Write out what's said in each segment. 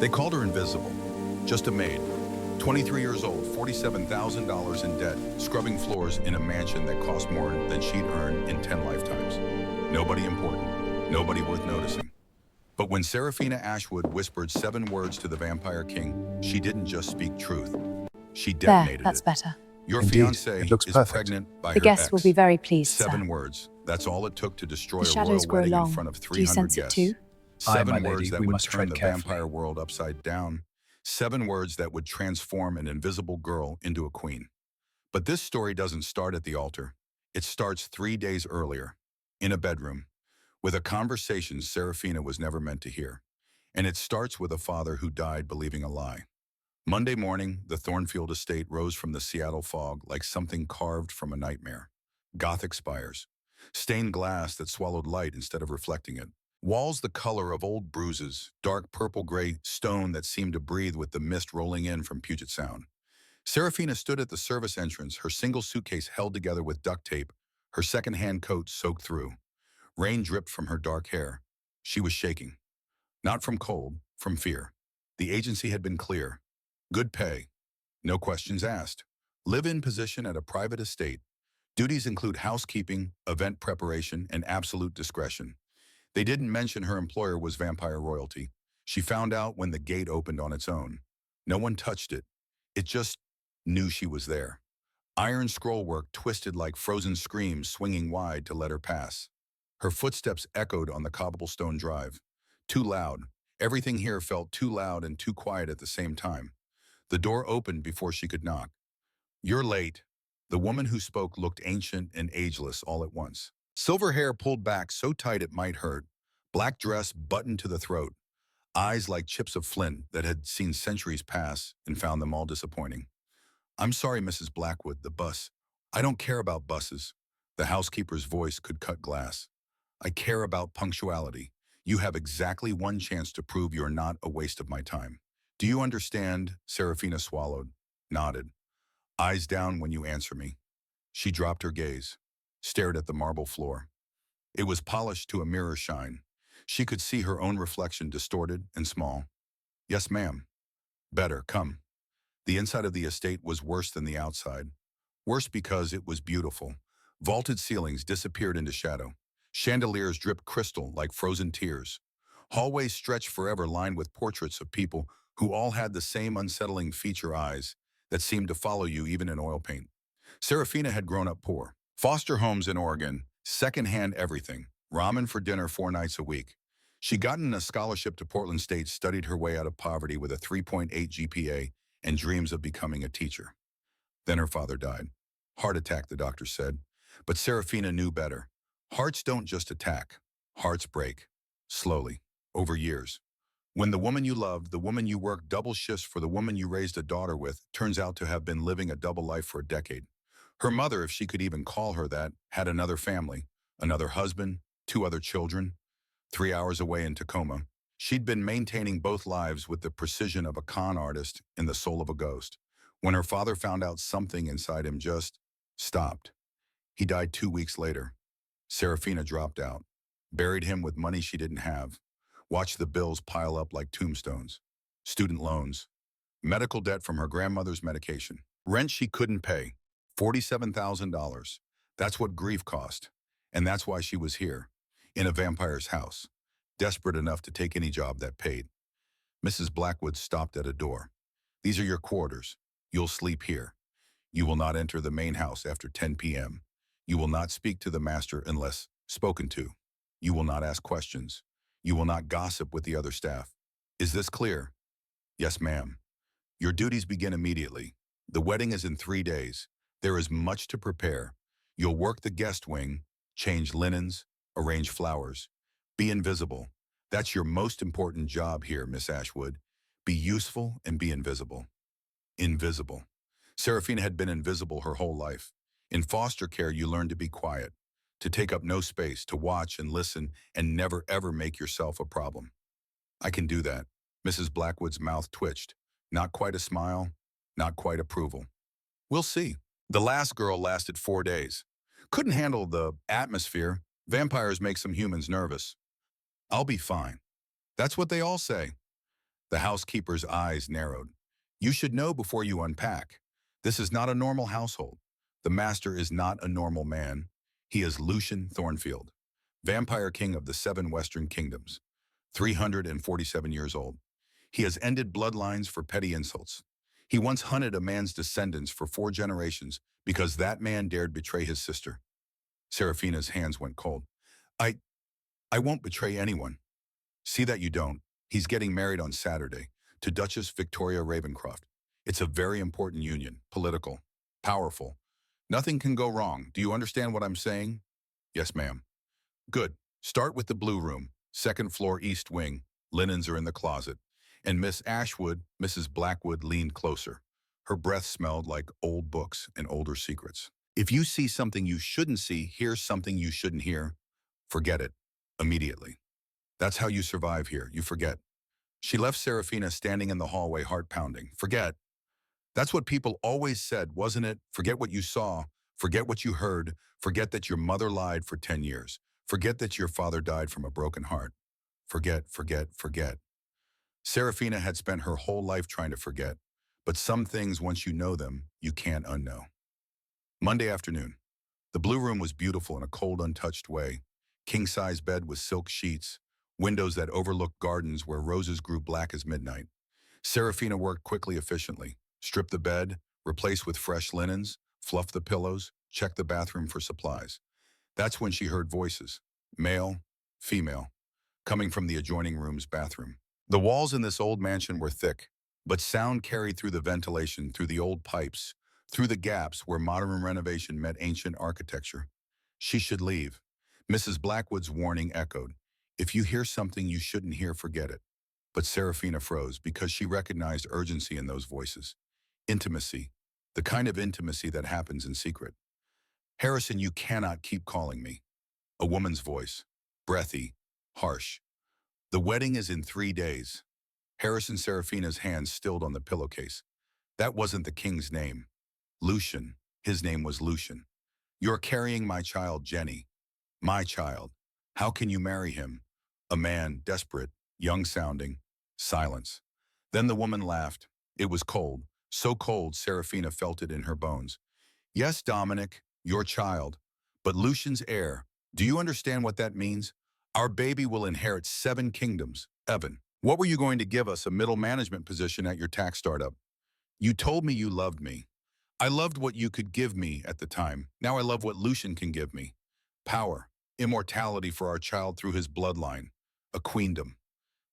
They called her invisible. Just a maid. 23 years old, $47,000 in debt, scrubbing floors in a mansion that cost more than she'd earned in 10 lifetimes. Nobody important. Nobody worth noticing. But when Serafina Ashwood whispered 7 words to the Vampire King, she didn't just speak truth. She There, detonated that's it. better. Your Indeed, fiancée it looks is perfect. pregnant by The her guests ex. will be very pleased, 7 sir. words. That's all it took to destroy The a shadows royal grow wedding in long. front of Do you 300 sense it guests. too? Aye, 7 my words lady, that we would must turn tread the carefully. vampire world upside down. 7 words that would transform an invisible girl into a queen. But this story doesn't start at the altar. It starts 3 days earlier, in a bedroom, with a conversation Serafina was never meant to hear. And it starts with a father who died believing a lie. Monday morning, the Thornfield estate rose from the Seattle fog like something carved from a nightmare. Gothic spires, stained glass that swallowed light instead of reflecting it. Walls the color of old bruises, dark purple-gray stone that seemed to breathe with the mist rolling in from Puget Sound. Serafina stood at the service entrance, her single suitcase held together with duct tape, her second-hand coat soaked through. Rain dripped from her dark hair. She was shaking. Not from cold, from fear. The agency had been clear. Good pay. No questions asked. Live-in position at a private estate. Duties include housekeeping, event preparation, and absolute discretion. They didn't mention her employer was vampire royalty. She found out when the gate opened on its own. No one touched it. It just knew she was there. Iron scrollwork twisted like frozen screams swinging wide to let her pass. Her footsteps echoed on the cobblestone drive. Too loud. Everything here felt too loud and too quiet at the same time. The door opened before she could knock. "You're late." The woman who spoke looked ancient and ageless all at once. Silver hair pulled back so tight it might hurt. Black dress buttoned to the throat. Eyes like chips of flint that had seen centuries pass and found them all disappointing. "I'm sorry, Mrs. Blackwood, the bus. I don't care about buses." The housekeeper's voice could cut glass. "I care about punctuality. You have exactly 1 chance to prove you're not a waste of my time." "Do you understand?" Serafina swallowed, nodded. "Eyes down when you answer me." She dropped her gaze, stared at the marble floor. It was polished to a mirror shine. She could see her own reflection distorted and small. "Yes, ma'am." "Better, come." The inside of the estate was worse than the outside. Worse because it was beautiful. Vaulted ceilings disappeared into shadow. Chandeliers dripped crystal like frozen tears. Hallways stretched forever lined with portraits of people who all had the same unsettling feature eyes that seemed to follow you even in oil paint. Serafina had grown up poor. Foster homes in Oregon, secondhand everything, ramen for dinner 4 nights a week. She'd gotten a scholarship to Portland State, studied her way out of poverty with a 3.8 GPA and dreams of becoming a teacher. Then her father died. Heart attack, the doctor said. But Serafina knew better. Hearts don't just attack. Hearts break. Slowly. Over years. When the woman you loved, the woman you worked double shifts for, the woman you raised a daughter with, turns out to have been living a double life for a decade. Her mother, if she could even call her that, had another family, another husband, 2 other children, 3 hours away in Tacoma. She'd been maintaining both lives with the precision of a con artist in the soul of a ghost. When her father found out, something inside him just stopped. He died 2 weeks later. Serafina dropped out, buried him with money she didn't have, watched the bills pile up like tombstones. Student loans, medical debt from her grandmother's medication, rent she couldn't pay, $47,000. That's what grief cost. And that's why she was here, in a vampire's house, desperate enough to take any job that paid. Mrs. Blackwood stopped at a door. "These are your quarters. You'll sleep here. You will not enter the main house after 10 p.m. You will not speak to the master unless spoken to. You will not ask questions. You will not gossip with the other staff. Is this clear?" "Yes, ma'am." "Your duties begin immediately. The wedding is in 3 days. There is much to prepare. You'll work the guest wing, change linens, arrange flowers. Be invisible. That's your most important job here, Miss Ashwood. Be useful and be invisible." Invisible. Serafina had been invisible her whole life. In foster care, you learn to be quiet, to take up no space, to watch and listen, and never ever make yourself a problem. "I can do that." Mrs. Blackwood's mouth twitched. Not quite a smile, not quite approval. "We'll see." The last girl lasted 4 days. Couldn't handle the atmosphere. Vampires make some humans nervous. "I'll be fine." That's what they all say. The housekeeper's eyes narrowed. You should know before you unpack. This is not a normal household. The master is not a normal man. He is Lucian Thornfield, vampire king of the 7 Western Kingdoms, 347 years old. He has ended bloodlines for petty insults. He once hunted a man's descendants for 4 generations because that man dared betray his sister. Seraphina's hands went cold. I, I won't betray anyone. See that you don't. He's getting married on Saturday to Duchess Victoria Ravencroft. It's a very important union, political, powerful. Nothing can go wrong. Do you understand what I'm saying? Yes, ma'am. Good. Start with the blue room, 2nd floor east wing. Linens are in the closet. And Miss Ashwood, Mrs. Blackwood leaned closer. Her breath smelled like old books and older secrets. If you see something you shouldn't see, hear something you shouldn't hear, forget it immediately. That's how you survive here. You forget. She left Seraphina standing in the hallway, heart pounding. Forget. That's what people always said, wasn't it? Forget what you saw. Forget what you heard. Forget that your mother lied for 10 years. Forget that your father died from a broken heart. Forget, forget, forget. Seraphina had spent her whole life trying to forget. But some things, once you know them, you can't unknow. Monday afternoon. The blue room was beautiful in a cold, untouched way. King-size bed with silk sheets. Windows that overlooked gardens where roses grew black as midnight. Seraphina worked quickly, efficiently. Stripped the bed, replaced with fresh linens, fluffed the pillows, checked the bathroom for supplies. That's when she heard voices, male, female, coming from the adjoining room's bathroom. The walls in this old mansion were thick, but sound carried through the ventilation, through the old pipes, through the gaps where modern renovation met ancient architecture. She should leave. Mrs. Blackwood's warning echoed. If you hear something you shouldn't hear, forget it. But Seraphina froze because she recognized urgency in those voices. Intimacy, the kind of intimacy that happens in secret. Harrison, you cannot keep calling me. A woman's voice, breathy, harsh. The wedding is in 3 days. Harrison Seraphina's hands stilled on the pillowcase. That wasn't the king's name. Lucian. His name was Lucian. You're carrying my child, Jenny. My child. How can you marry him? A man, desperate, young-sounding. Silence. Then the woman laughed. It was cold. So cold, Seraphina felt it in her bones. Yes, Dominic, your child. But Lucian's heir. Do you understand what that means? Our baby will inherit 7 kingdoms. Evan, what were you going to give us, a middle management position at your tax startup? You told me you loved me. I loved what you could give me at the time. Now I love what Lucian can give me. Power, immortality for our child through his bloodline. A queendom.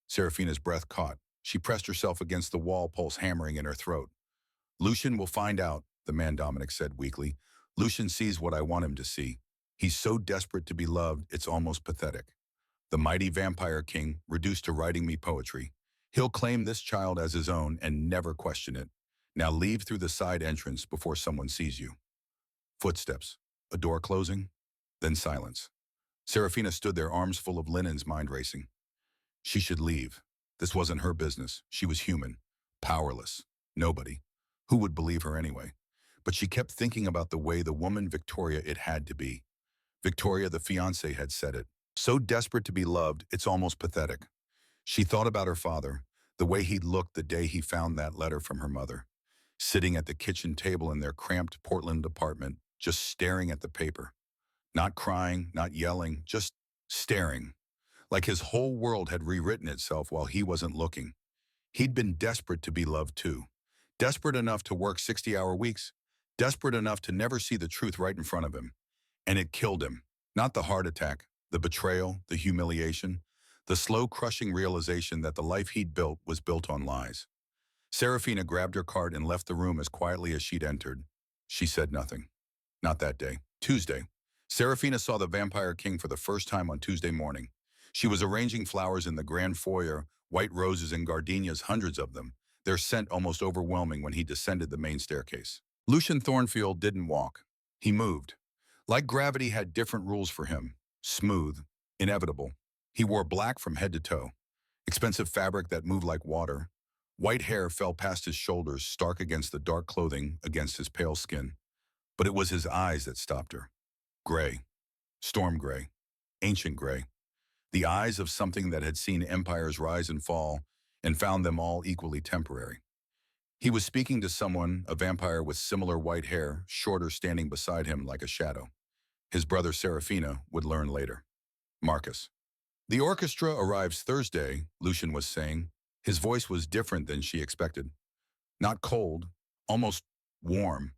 Seraphina's breath caught. She pressed herself against the wall, pulse hammering in her throat. Lucian will find out, the man Dominic said weakly. Lucian sees what I want him to see. He's so desperate to be loved, it's almost pathetic. The mighty vampire king, reduced to writing me poetry. He'll claim this child as his own and never question it. Now leave through the side entrance before someone sees you. Footsteps. A door closing. Then silence. Seraphina stood there, arms full of linens, mind racing. She should leave. This wasn't her business. She was human. Powerless. Nobody. Who would believe her anyway? But she kept thinking about the way the woman Victoria it had to be. Victoria, the fiancée, had said it. So desperate to be loved, it's almost pathetic. She thought about her father, the way he'd looked the day he found that letter from her mother, sitting at the kitchen table in their cramped Portland apartment, just staring at the paper. Not crying, not yelling, just staring. Like his whole world had rewritten itself while he wasn't looking. He'd been desperate to be loved too. Desperate enough to work 60-hour weeks. Desperate enough to never see the truth right in front of him. And it killed him. Not the heart attack, the betrayal, the humiliation, the slow crushing realization that the life he'd built was built on lies. Seraphina grabbed her cart and left the room as quietly as she'd entered. She said nothing. Not that day. Tuesday. Seraphina saw the Vampire King for the first time on Tuesday morning. She was arranging flowers in the grand foyer, white roses and gardenias, hundreds of them, their scent almost overwhelming when he descended the main staircase. Lucian Thornfield didn't walk. He moved. Like gravity had different rules for him. Smooth. Inevitable. He wore black from head to toe. Expensive fabric that moved like water. White hair fell past his shoulders, stark against the dark clothing, against his pale skin. But it was his eyes that stopped her. Gray. Storm gray. Ancient gray. The eyes of something that had seen empires rise and fall, and found them all equally temporary. He was speaking to someone, a vampire with similar white hair, shorter, standing beside him like a shadow. His brother Serafina would learn later. Marcus. The orchestra arrives Thursday, Lucian was saying. His voice was different than she expected. Not cold, almost warm.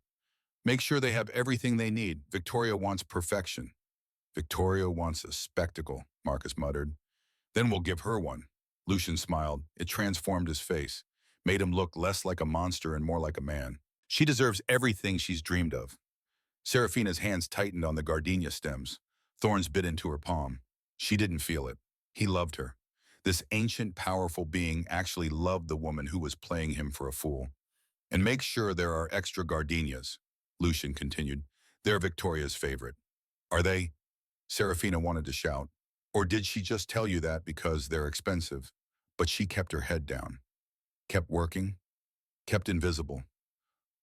Make sure they have everything they need. Victoria wants perfection. Victoria wants a spectacle, Marcus muttered. Then we'll give her one. Lucian smiled. It transformed his face, made him look less like a monster and more like a man. She deserves everything she's dreamed of. Serafina's hands tightened on the gardenia stems. Thorns bit into her palm. She didn't feel it. He loved her. This ancient, powerful being actually loved the woman who was playing him for a fool. And make sure there are extra gardenias, Lucian continued. They're Victoria's favorite. Are they? Serafina wanted to shout. Or did she just tell you that because they're expensive? But she kept her head down. Kept working. Kept invisible.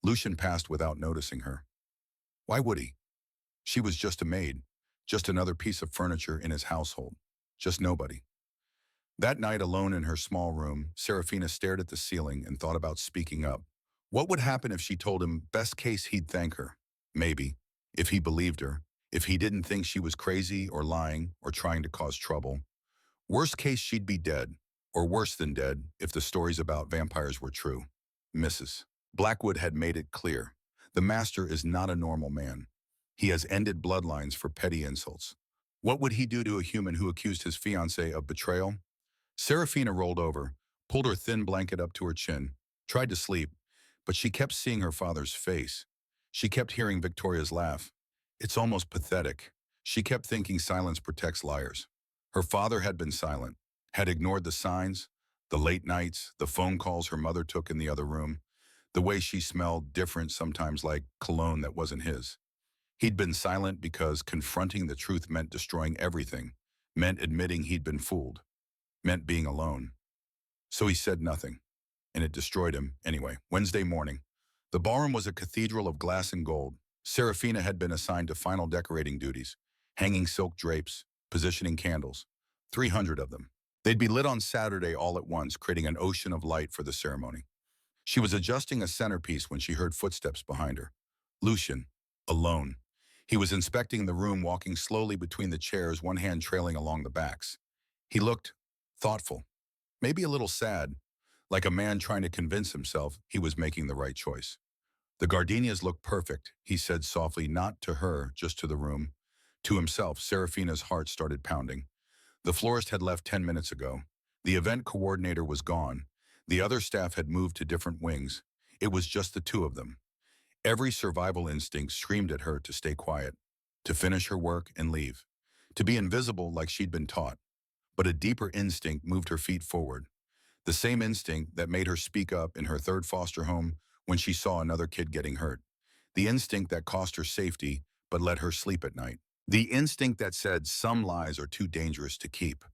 Lucian passed without noticing her. Why would he? She was just a maid. Just another piece of furniture in his household. Just nobody. That night, alone in her small room, Serafina stared at the ceiling and thought about speaking up. What would happen if she told him, best case, he'd thank her? Maybe. If he believed her. If he didn't think she was crazy or lying or trying to cause trouble. Worst case, she'd be dead. Or worse than dead, if the stories about vampires were true. Mrs. Blackwood had made it clear. The master is not a normal man. He has ended bloodlines for petty insults. What would he do to a human who accused his fiancée of betrayal? Serafina rolled over, pulled her thin blanket up to her chin, tried to sleep, but she kept seeing her father's face. She kept hearing Victoria's laugh. It's almost pathetic. She kept thinking silence protects liars. Her father had been silent, had ignored the signs, the late nights, the phone calls her mother took in the other room, the way she smelled different, sometimes like cologne that wasn't his. He'd been silent because confronting the truth meant destroying everything, meant admitting he'd been fooled, meant being alone. So he said nothing, and it destroyed him anyway. Wednesday morning. The ballroom was a cathedral of glass and gold. Serafina had been assigned to final decorating duties, hanging silk drapes, positioning candles, 300 of them. They'd be lit on Saturday all at once, creating an ocean of light for the ceremony. She was adjusting a centerpiece when she heard footsteps behind her. Lucian, alone. He was inspecting the room, walking slowly between the chairs, one hand trailing along the backs. He looked thoughtful, maybe a little sad, like a man trying to convince himself he was making the right choice. The gardenias look perfect, he said softly, not to her, just to the room. To himself, Serafina's heart started pounding. The florist had left 10 minutes ago. The event coordinator was gone. The other staff had moved to different wings. It was just the two of them. Every survival instinct screamed at her to stay quiet, to finish her work and leave, to be invisible like she'd been taught. But a deeper instinct moved her feet forward. The same instinct that made her speak up in her third foster home when she saw another kid getting hurt. The instinct that cost her safety but let her sleep at night. The instinct that said some lies are too dangerous to keep.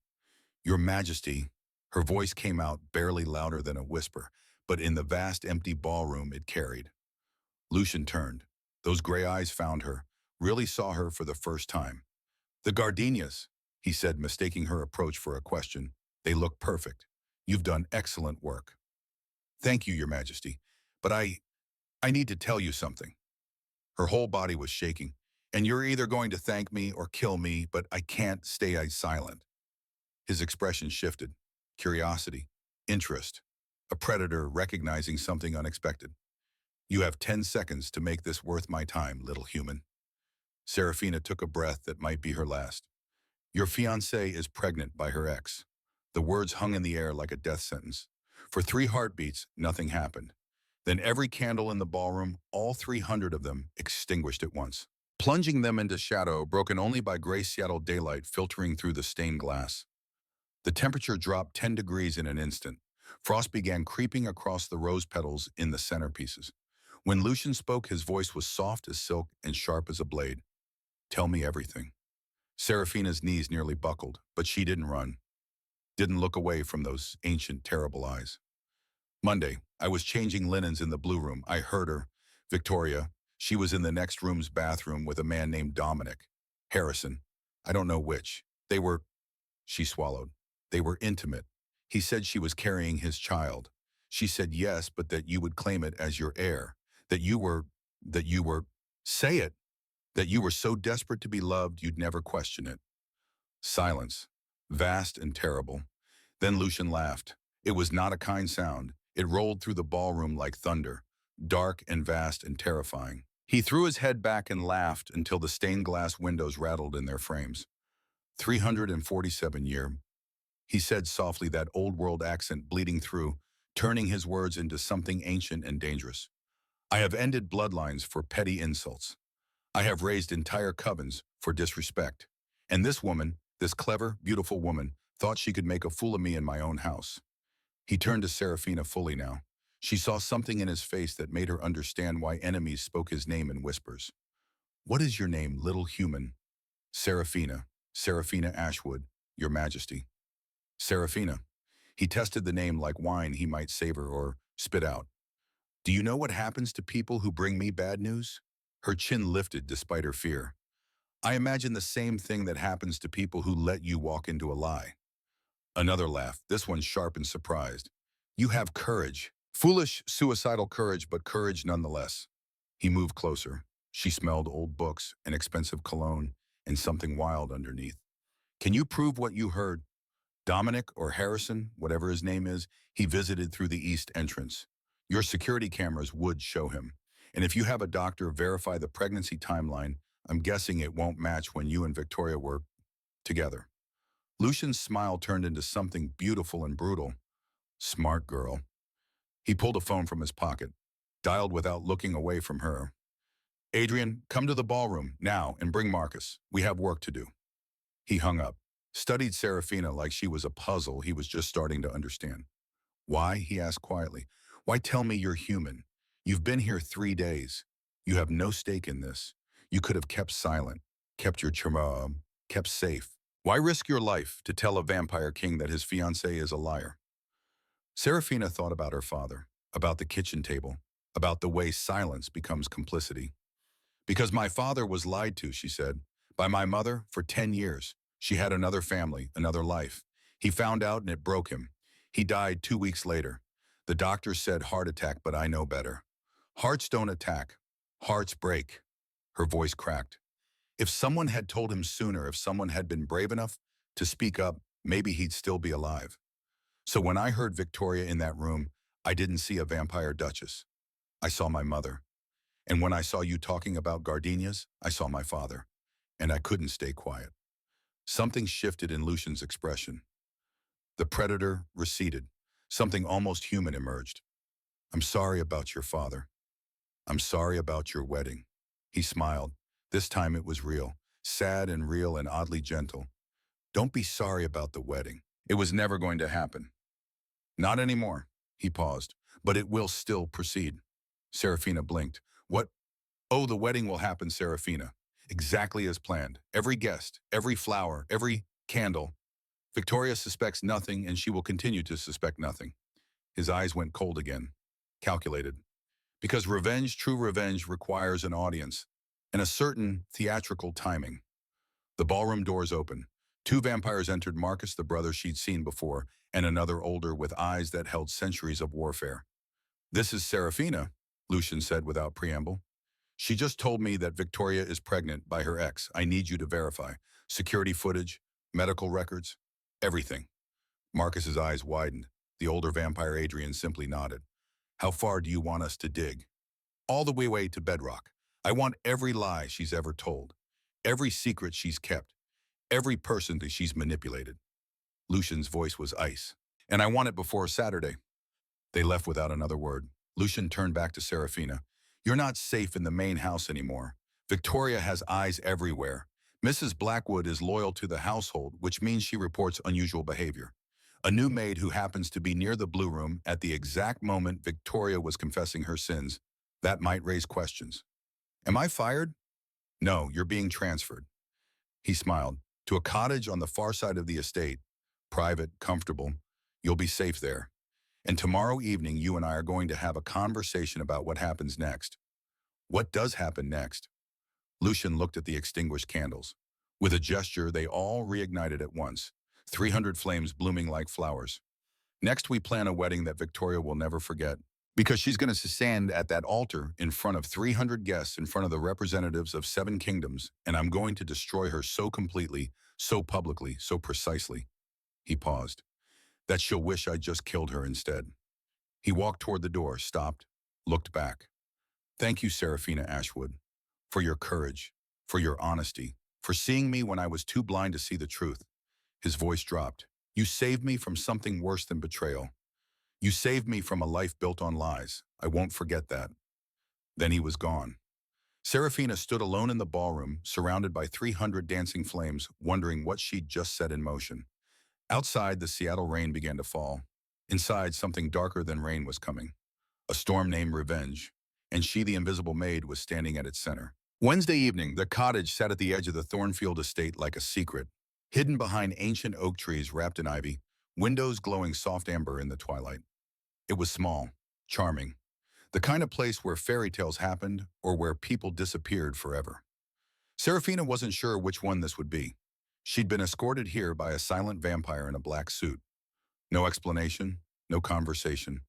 Your Majesty, her voice came out barely louder than a whisper, but in the vast empty ballroom it carried. Lucian turned. Those gray eyes found her, really saw her for the first time. The gardenias, he said, mistaking her approach for a question. They look perfect. You've done excellent work. Thank you, Your Majesty. But I need to tell you something. Her whole body was shaking. And you're either going to thank me or kill me, but I can't stay silent. His expression shifted. Curiosity, interest, a predator recognizing something unexpected. You have 10 seconds to make this worth my time, little human. Serafina took a breath that might be her last. Your fiancée is pregnant by her ex. The words hung in the air like a death sentence. For 3 heartbeats, nothing happened. Then every candle in the ballroom, all 300 of them, extinguished at once, plunging them into shadow broken only by gray Seattle daylight filtering through the stained glass. The temperature dropped 10 degrees in an instant. Frost began creeping across the rose petals in the centerpieces. When Lucian spoke, his voice was soft as silk and sharp as a blade. Tell me everything. Serafina's knees nearly buckled, but she didn't run. Didn't look away from those ancient, terrible eyes. Monday, I was changing linens in the blue room. I heard her. Victoria. She was in the next room's bathroom with a man named Dominic. Harrison. I don't know which. They were... She swallowed. They were intimate. He said she was carrying his child. She said yes, but that you would claim it as your heir. That you were, that you were, say it, that you were so desperate to be loved you'd never question it. Silence, vast and terrible. Then Lucian laughed. It was not a kind sound. It rolled through the ballroom like thunder, dark and vast and terrifying. He threw his head back and laughed until the stained glass windows rattled in their frames. 347 year, he said softly, that old world accent bleeding through, turning his words into something ancient and dangerous. I have ended bloodlines for petty insults. I have raised entire covens for disrespect. And this woman, this clever, beautiful woman, thought she could make a fool of me in my own house. He turned to Serafina fully now. She saw something in his face that made her understand why enemies spoke his name in whispers. What is your name, little human? Serafina, Serafina Ashwood, your majesty. Serafina. He tested the name like wine he might savor or spit out. Do you know what happens to people who bring me bad news? Her chin lifted despite her fear. I imagine the same thing that happens to people who let you walk into a lie. Another laugh, this one sharp and surprised. You have courage. Foolish, suicidal courage, but courage nonetheless. He moved closer. She smelled old books, an expensive cologne, and something wild underneath. Can you prove what you heard? Dominic or Harrison, whatever his name is, he visited through the east entrance. Your security cameras would show him. And if you have a doctor verify the pregnancy timeline, I'm guessing it won't match when you and Victoria were together. Lucian's smile turned into something beautiful and brutal. Smart girl. He pulled a phone from his pocket, dialed without looking away from her. Adrian, come to the ballroom, now, and bring Marcus. We have work to do. He hung up, studied Serafina like she was a puzzle he was just starting to understand. Why? He asked quietly. Why tell me you're human? You've been here 3 days. You have no stake in this. You could have kept silent, kept your charm, kept safe. Why risk your life to tell a vampire king that his fiancée is a liar? Serafina thought about her father, about the kitchen table, about the way silence becomes complicity. Because my father was lied to, she said, by my mother for 10 years. She had another family, another life. He found out and it broke him. He died 2 weeks later. The doctor said heart attack, but I know better. Hearts don't attack. Hearts break. Her voice cracked. If someone had told him sooner, if someone had been brave enough to speak up, maybe he'd still be alive. So when I heard Victoria in that room, I didn't see a vampire duchess. I saw my mother. And when I saw you talking about gardenias, I saw my father. And I couldn't stay quiet. Something shifted in Lucian's expression. The predator receded. Something almost human emerged. I'm sorry about your father. I'm sorry about your wedding. He smiled. This time it was real. Sad and real and oddly gentle. Don't be sorry about the wedding. It was never going to happen. Not anymore. He paused. But it will still proceed. Serafina blinked. What? Oh, the wedding will happen, Serafina. Exactly as planned. Every guest, every flower, every candle. Victoria suspects nothing, and she will continue to suspect nothing. His eyes went cold again. Calculated. Because revenge, true revenge, requires an audience and a certain theatrical timing. The ballroom doors opened. 2 vampires entered, Marcus, the brother she'd seen before, and another older with eyes that held centuries of warfare. This is Serafina, Lucian said without preamble. She just told me that Victoria is pregnant by her ex. I need you to verify. Security footage, medical records, everything. Marcus's eyes widened. The older vampire Adrian simply nodded. How far do you want us to dig? All the way to bedrock. I want every lie she's ever told, every secret she's kept, every person that she's manipulated. Lucian's voice was ice. And I want it before Saturday. They left without another word. Lucian turned back to Serafina. You're not safe in the main house anymore. Victoria has eyes everywhere. Mrs. Blackwood is loyal to the household, which means she reports unusual behavior. A new maid who happens to be near the blue room at the exact moment Victoria was confessing her sins. That might raise questions. Am I fired? No, you're being transferred. He smiled. To a cottage on the far side of the estate. Private, comfortable. You'll be safe there. And tomorrow evening, you and I are going to have a conversation about what happens next. What does happen next? Lucian looked at the extinguished candles. With a gesture, they all reignited at once, 300 flames blooming like flowers. Next, we plan a wedding that Victoria will never forget because she's going to stand at that altar in front of 300 guests, in front of the representatives of 7 kingdoms, and I'm going to destroy her so completely, so publicly, so precisely. He paused. That she'll wish I'd just killed her instead. He walked toward the door, stopped, looked back. Thank you, Serafina Ashwood, for your courage, for your honesty, for seeing me when I was too blind to see the truth. His voice dropped. You saved me from something worse than betrayal. You saved me from a life built on lies. I won't forget that. Then he was gone. Serafina stood alone in the ballroom, surrounded by 300 dancing flames, wondering what she'd just set in motion. Outside, the Seattle rain began to fall. Inside, something darker than rain was coming. A storm named Revenge, and she, the invisible maid, was standing at its center. Wednesday evening, the cottage sat at the edge of the Thornfield estate like a secret, hidden behind ancient oak trees wrapped in ivy, windows glowing soft amber in the twilight. It was small, charming, the kind of place where fairy tales happened or where people disappeared forever. Serafina wasn't sure which one this would be. She'd been escorted here by a silent vampire in a black suit. No explanation, no conversation,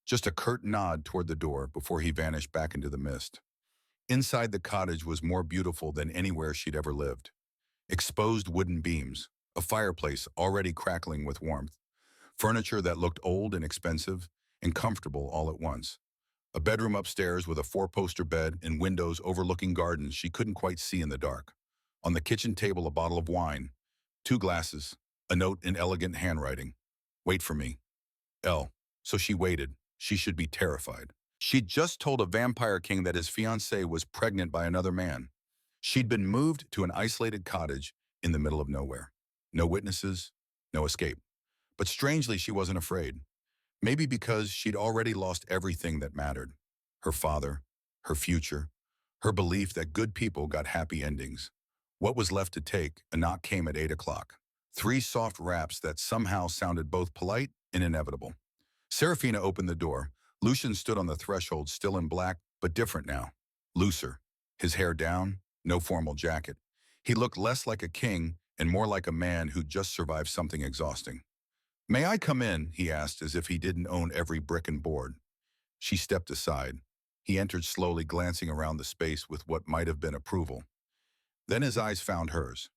just a curt nod toward the door before he vanished back into the mist. Inside the cottage was more beautiful than anywhere she'd ever lived. Exposed wooden beams, a fireplace already crackling with warmth, furniture that looked old and expensive and comfortable all at once. A bedroom upstairs with a 4-poster bed and windows overlooking gardens she couldn't quite see in the dark. On the kitchen table, a bottle of wine, 2 glasses, a note in elegant handwriting. Wait for me. L. So she waited. She should be terrified. She'd just told a vampire king that his fiancée was pregnant by another man. She'd been moved to an isolated cottage in the middle of nowhere. No witnesses, no escape. But strangely, she wasn't afraid. Maybe because she'd already lost everything that mattered. Her father, her future, her belief that good people got happy endings. What was left to take? A knock came at 8 o'clock. 3 soft raps that somehow sounded both polite and inevitable. Serafina opened the door. Lucian stood on the threshold, still in black, but different now. Looser. His hair down, no formal jacket. He looked less like a king and more like a man who'd just survived something exhausting. May I come in? He asked, as if he didn't own every brick and board. She stepped aside. He entered slowly, glancing around the space with what might have been approval. Then his eyes found hers.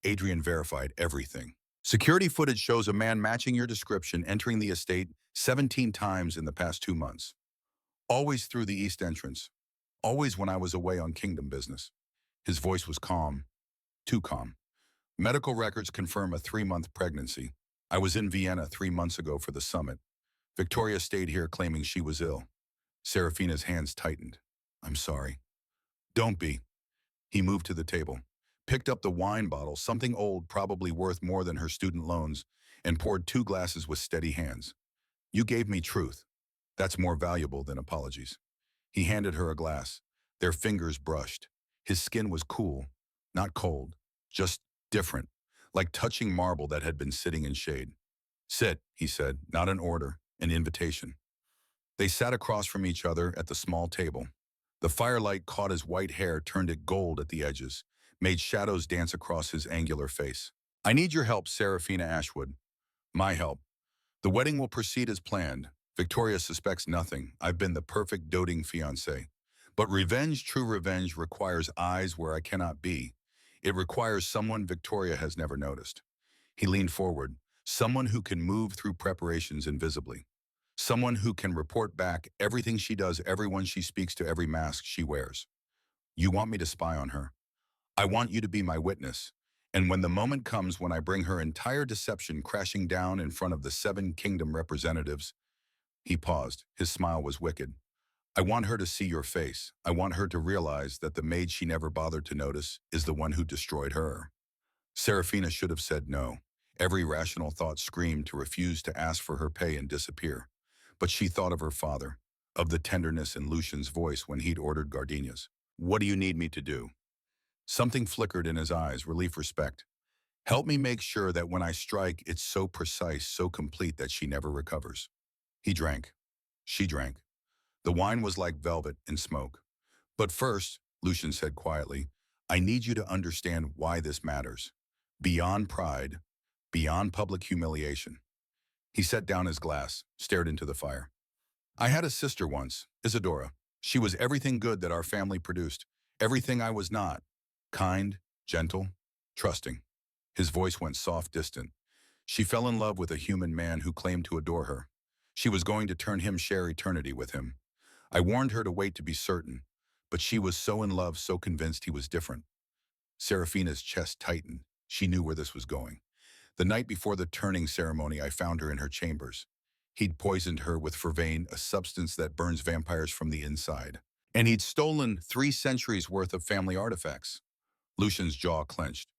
Adrian verified everything. Security footage shows a man matching your description entering the estate 17 times in the past 2 months. Always through the east entrance. Always when I was away on kingdom business. His voice was calm. Too calm. Medical records confirm a 3-month pregnancy. I was in Vienna 3 months ago for the summit. Victoria stayed here claiming she was ill. Serafina's hands tightened. I'm sorry. Don't be. He moved to the table, picked up the wine bottle, something old, probably worth more than her student loans, and poured 2 glasses with steady hands. You gave me truth. That's more valuable than apologies. He handed her a glass. Their fingers brushed. His skin was cool, not cold, just different, like touching marble that had been sitting in shade. Sit, he said, not an order, an invitation. They sat across from each other at the small table. The firelight caught his white hair, turned it gold at the edges, made shadows dance across his angular face. I need your help, Serafina Ashwood. My help. The wedding will proceed as planned. Victoria suspects nothing. I've been the perfect doting fiancé. But revenge, true revenge, requires eyes where I cannot be. It requires someone Victoria has never noticed. He leaned forward. Someone who can move through preparations invisibly. Someone who can report back everything she does, everyone she speaks to, every mask she wears. You want me to spy on her? I want you to be my witness. And when the moment comes when I bring her entire deception crashing down in front of the 7 kingdom representatives, he paused. His smile was wicked. I want her to see your face. I want her to realize that the maid she never bothered to notice is the one who destroyed her. Serafina should have said no. Every rational thought screamed to refuse to ask for her pay and disappear. But she thought of her father, of the tenderness in Lucian's voice when he'd ordered gardenias. What do you need me to do? Something flickered in his eyes, relief, respect. Help me make sure that when I strike, it's so precise, so complete that she never recovers. He drank. She drank. The wine was like velvet and smoke. But first, Lucian said quietly, I need you to understand why this matters. Beyond pride, beyond public humiliation. He set down his glass, stared into the fire. I had a sister once, Isadora. She was everything good that our family produced, everything I was not. Kind, gentle, trusting. His voice went soft, distant. She fell in love with a human man who claimed to adore her. She was going to turn him share eternity with him. I warned her to wait to be certain, but she was so in love, so convinced he was different. Serafina's chest tightened. She knew where this was going. The night before the turning ceremony, I found her in her chambers. He'd poisoned her with vervain, a substance that burns vampires from the inside. And he'd stolen 3 centuries worth of family artifacts. Lucian's jaw clenched.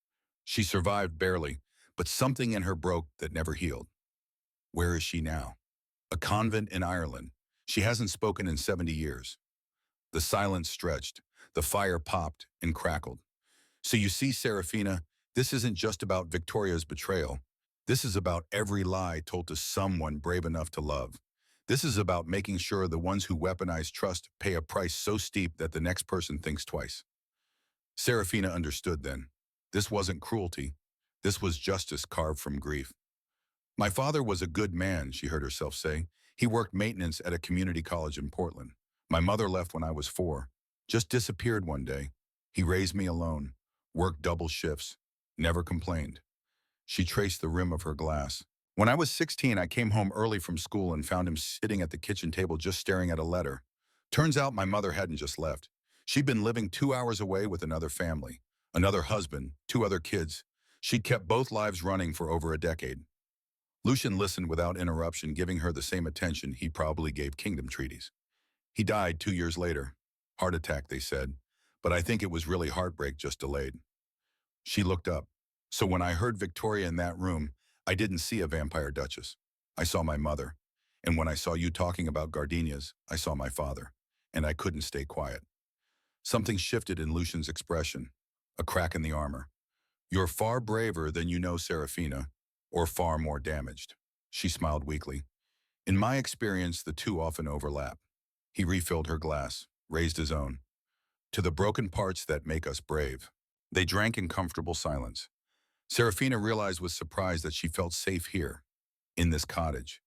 She survived barely, but something in her broke that never healed. Where is she now? A convent in Ireland. She hasn't spoken in 70 years. The silence stretched. The fire popped and crackled. So you see, Serafina, this isn't just about Victoria's betrayal. This is about every lie told to someone brave enough to love. This is about making sure the ones who weaponize trust pay a price so steep that the next person thinks twice. Serafina understood then. This wasn't cruelty. This was justice carved from grief. My father was a good man, she heard herself say. He worked maintenance at a community college in Portland. My mother left when I was 4. Just disappeared one day. He raised me alone, worked double shifts, never complained. She traced the rim of her glass. When I was 16, I came home early from school and found him sitting at the kitchen table just staring at a letter. Turns out my mother hadn't just left. She'd been living 2 hours away with another family, another husband, 2 other kids. She'd kept both lives running for over a decade. Lucian listened without interruption, giving her the same attention he probably gave kingdom treaties. He died 2 years later. Heart attack, they said, but I think it was really heartbreak just delayed. She looked up. So when I heard Victoria in that room, I didn't see a vampire duchess. I saw my mother. And when I saw you talking about gardenias, I saw my father. And I couldn't stay quiet. Something shifted in Lucian's expression. A crack in the armor. You're far braver than you know, Serafina, or far more damaged. She smiled weakly. In my experience, the two often overlap. He refilled her glass, raised his own. To the broken parts that make us brave. They drank in comfortable silence. Serafina realized with surprise that she felt safe here, in this cottage,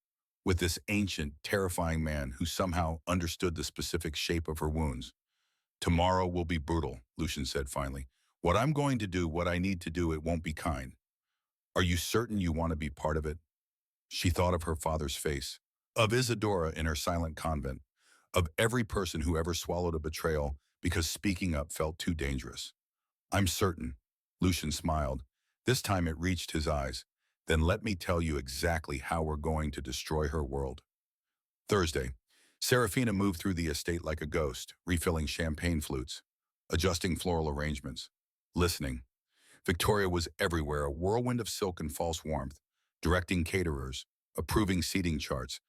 with this ancient, terrifying man who somehow understood the specific shape of her wounds. Tomorrow will be brutal, Lucian said finally. What I'm going to do, what I need to do, it won't be kind. Are you certain you want to be part of it? She thought of her father's face, of Isadora in her silent convent, of every person who ever swallowed a betrayal because speaking up felt too dangerous. I'm certain, Lucian smiled. This time it reached his eyes. Then let me tell you exactly how we're going to destroy her world. Thursday, Serafina moved through the estate like a ghost, refilling champagne flutes, adjusting floral arrangements, listening. Victoria was everywhere, a whirlwind of silk and false warmth, directing caterers, approving seating charts,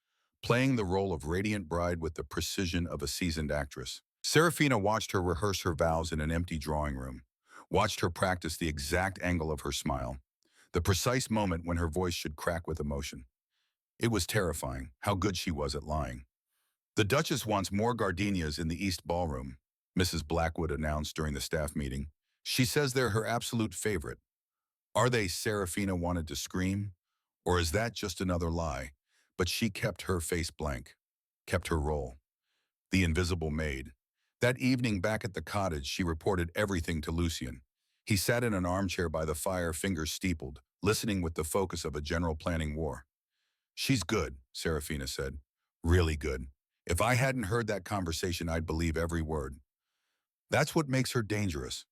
playing the role of radiant bride with the precision of a seasoned actress. Serafina watched her rehearse her vows in an empty drawing room, watched her practice the exact angle of her smile, the precise moment when her voice should crack with emotion. It was terrifying, how good she was at lying. The Duchess wants more gardenias in the East Ballroom, Mrs. Blackwood announced during the staff meeting. She says they're her absolute favorite. Are they? Serafina wanted to scream. Or is that just another lie? But she kept her face blank, kept her role. The invisible maid. That evening back at the cottage, she reported everything to Lucian. He sat in an armchair by the fire, fingers steepled, listening with the focus of a general planning war. She's good, Serafina said. Really good. If I hadn't heard that conversation, I'd believe every word. That's what makes her dangerous.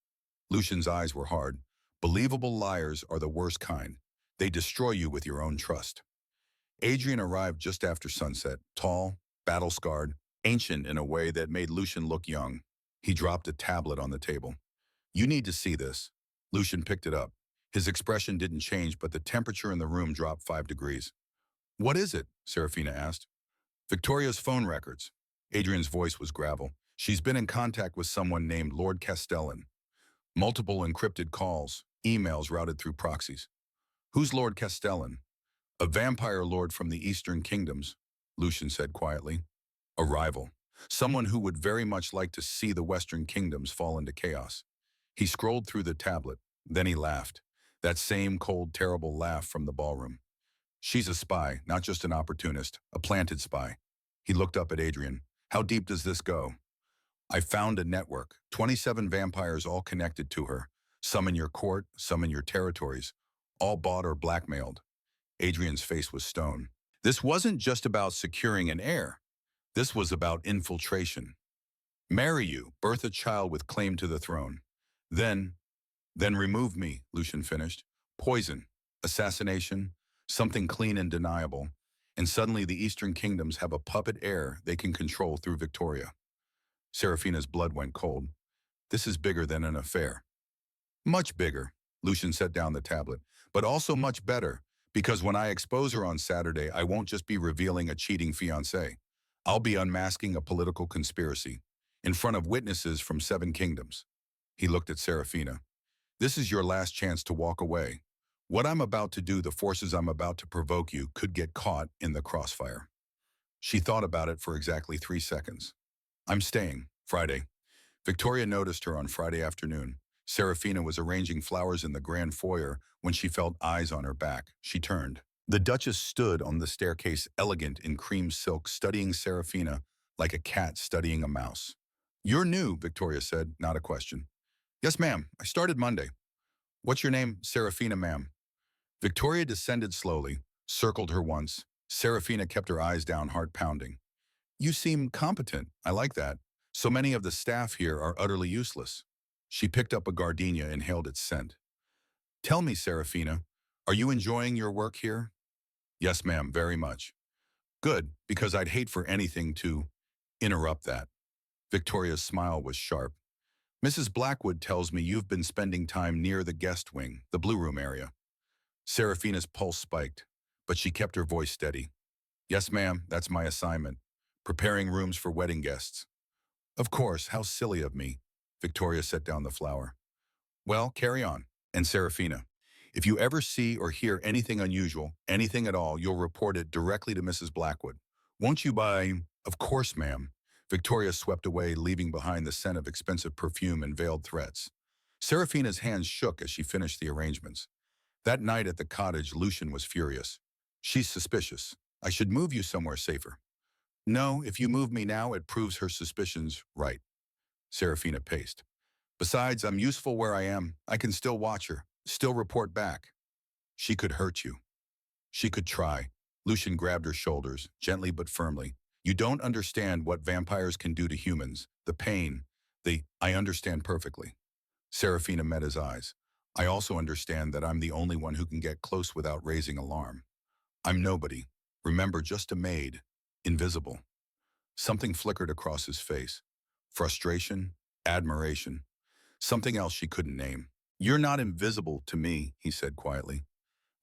Lucian's eyes were hard. Believable liars are the worst kind. They destroy you with your own trust. Adrian arrived just after sunset, tall, battle-scarred, ancient in a way that made Lucian look young. He dropped a tablet on the table. You need to see this. Lucian picked it up. His expression didn't change, but the temperature in the room dropped 5 degrees. What is it? Serafina asked. Victoria's phone records. Adrian's voice was gravel. She's been in contact with someone named Lord Castellan. Multiple encrypted calls, emails routed through proxies. Who's Lord Castellan? A vampire lord from the Eastern Kingdoms, Lucian said quietly. A rival. Someone who would very much like to see the Western Kingdoms fall into chaos. He scrolled through the tablet, then he laughed. That same cold, terrible laugh from the ballroom. She's a spy, not just an opportunist, a planted spy. He looked up at Adrian. How deep does this go? I found a network, 27 vampires all connected to her. Some in your court, some in your territories. All bought or blackmailed. Adrian's face was stone. This wasn't just about securing an heir. This was about infiltration. Marry you, birth a child with claim to the throne. Then, then remove me, Lucian finished. Poison, assassination, something clean and deniable. And suddenly the Eastern Kingdoms have a puppet heir they can control through Victoria. Serafina's blood went cold. This is bigger than an affair. Much bigger, Lucian set down the tablet, but also much better, because when I expose her on Saturday, I won't just be revealing a cheating fiancé. I'll be unmasking a political conspiracy in front of witnesses from 7 kingdoms. He looked at Serafina. This is your last chance to walk away. What I'm about to do, the forces I'm about to provoke you, could get caught in the crossfire. She thought about it for exactly 3 seconds. I'm staying, Friday. Victoria noticed her on Friday afternoon. Serafina was arranging flowers in the grand foyer when she felt eyes on her back. She turned. The Duchess stood on the staircase, elegant in cream silk, studying Serafina like a cat studying a mouse. You're new, Victoria said, not a question. Yes, ma'am. I started Monday. What's your name? Serafina, ma'am. Victoria descended slowly, circled her once. Serafina kept her eyes down, heart pounding. You seem competent. I like that. So many of the staff here are utterly useless. She picked up a gardenia and inhaled its scent. Tell me, Serafina, are you enjoying your work here? Yes, ma'am, very much. Good, because I'd hate for anything to interrupt that. Victoria's smile was sharp. Mrs. Blackwood tells me you've been spending time near the guest wing, the blue room area. Serafina's pulse spiked, but she kept her voice steady. Yes, ma'am, that's my assignment. Preparing rooms for wedding guests. Of course, how silly of me. Victoria set down the flower. Well, carry on. And Serafina, if you ever see or hear anything unusual, anything at all, you'll report it directly to Mrs. Blackwood. Won't you buy? Of course, ma'am. Victoria swept away, leaving behind the scent of expensive perfume and veiled threats. Serafina's hands shook as she finished the arrangements. That night at the cottage, Lucian was furious. She's suspicious. I should move you somewhere safer. No, if you move me now, it proves her suspicions right. Serafina paced. Besides, I'm useful where I am. I can still watch her, still report back. She could hurt you. She could try. Lucian grabbed her shoulders, gently but firmly. You don't understand what vampires can do to humans. The pain, I understand perfectly. Serafina met his eyes. I also understand that I'm the only one who can get close without raising alarm. I'm nobody. Remember, just a maid. Invisible. Something flickered across his face. Frustration, admiration. Something else she couldn't name. You're not invisible to me, he said quietly.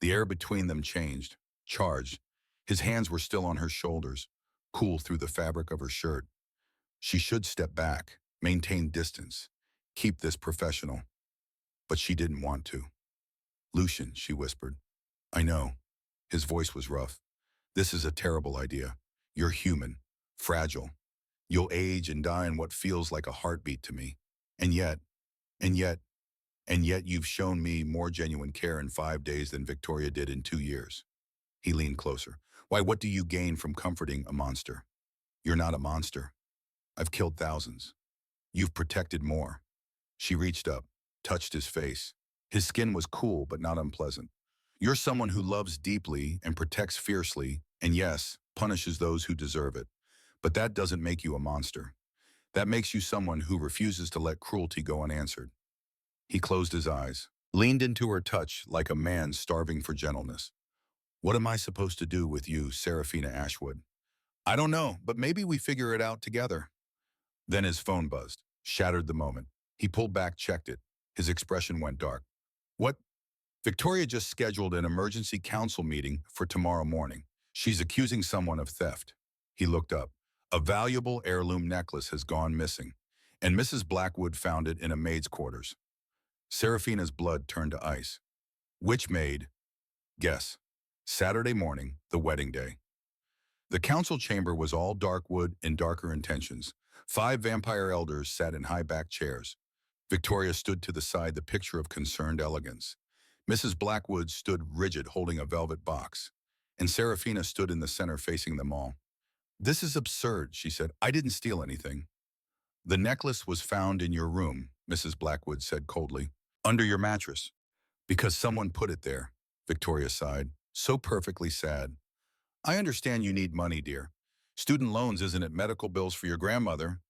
The air between them changed, charged. His hands were still on her shoulders, cool through the fabric of her shirt. She should step back, maintain distance, keep this professional. But she didn't want to. Lucian, she whispered. I know. His voice was rough. This is a terrible idea. You're human, fragile. You'll age and die in what feels like a heartbeat to me. And yet, and yet, and yet you've shown me more genuine care in 5 days than Victoria did in 2 years. He leaned closer. Why, what do you gain from comforting a monster? You're not a monster. I've killed thousands. You've protected more. She reached up, touched his face. His skin was cool but not unpleasant. You're someone who loves deeply and protects fiercely, and yes, punishes those who deserve it. But that doesn't make you a monster. That makes you someone who refuses to let cruelty go unanswered. He closed his eyes, leaned into her touch like a man starving for gentleness. What am I supposed to do with you, Serafina Ashwood? I don't know, but maybe we figure it out together. Then his phone buzzed, shattered the moment. He pulled back, checked it. His expression went dark. What? Victoria just scheduled an emergency council meeting for tomorrow morning. She's accusing someone of theft. He looked up. A valuable heirloom necklace has gone missing, and Mrs. Blackwood found it in a maid's quarters. Serafina's blood turned to ice. Which maid? Guess. Saturday morning, the wedding day. The council chamber was all dark wood and darker intentions. 5 vampire elders sat in high-backed chairs. Victoria stood to the side, the picture of concerned elegance. Mrs. Blackwood stood rigid, holding a velvet box. and Serafina stood in the center facing them all. This is absurd, she said. I didn't steal anything. The necklace was found in your room, Mrs. Blackwood said coldly. Under your mattress. Because someone put it there, Victoria sighed, so perfectly sad. I understand you need money, dear. Student loans, isn't it? Medical bills for your grandmother,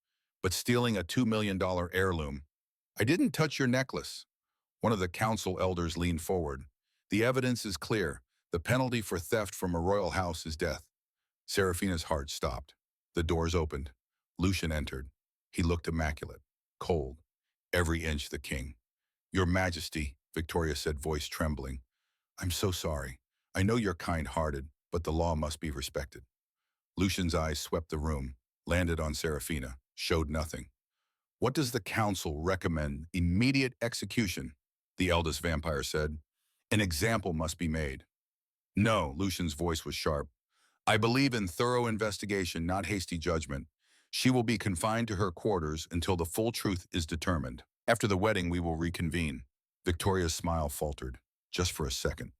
but stealing a $2 million heirloom. I didn't touch your necklace. One of the council elders leaned forward. The evidence is clear. The penalty for theft from a royal house is death. Serafina's heart stopped. The doors opened. Lucian entered. He looked immaculate, cold, every inch the king. Your Majesty, Victoria said, voice trembling. I'm so sorry. I know you're kind-hearted, but the law must be respected. Lucian's eyes swept the room, landed on Serafina, showed nothing. What does the council recommend? Immediate execution, the eldest vampire said. An example must be made. No, Lucian's voice was sharp. I believe in thorough investigation, not hasty judgment. She will be confined to her quarters until the full truth is determined. After the wedding, we will reconvene. Victoria's smile faltered, just for a second.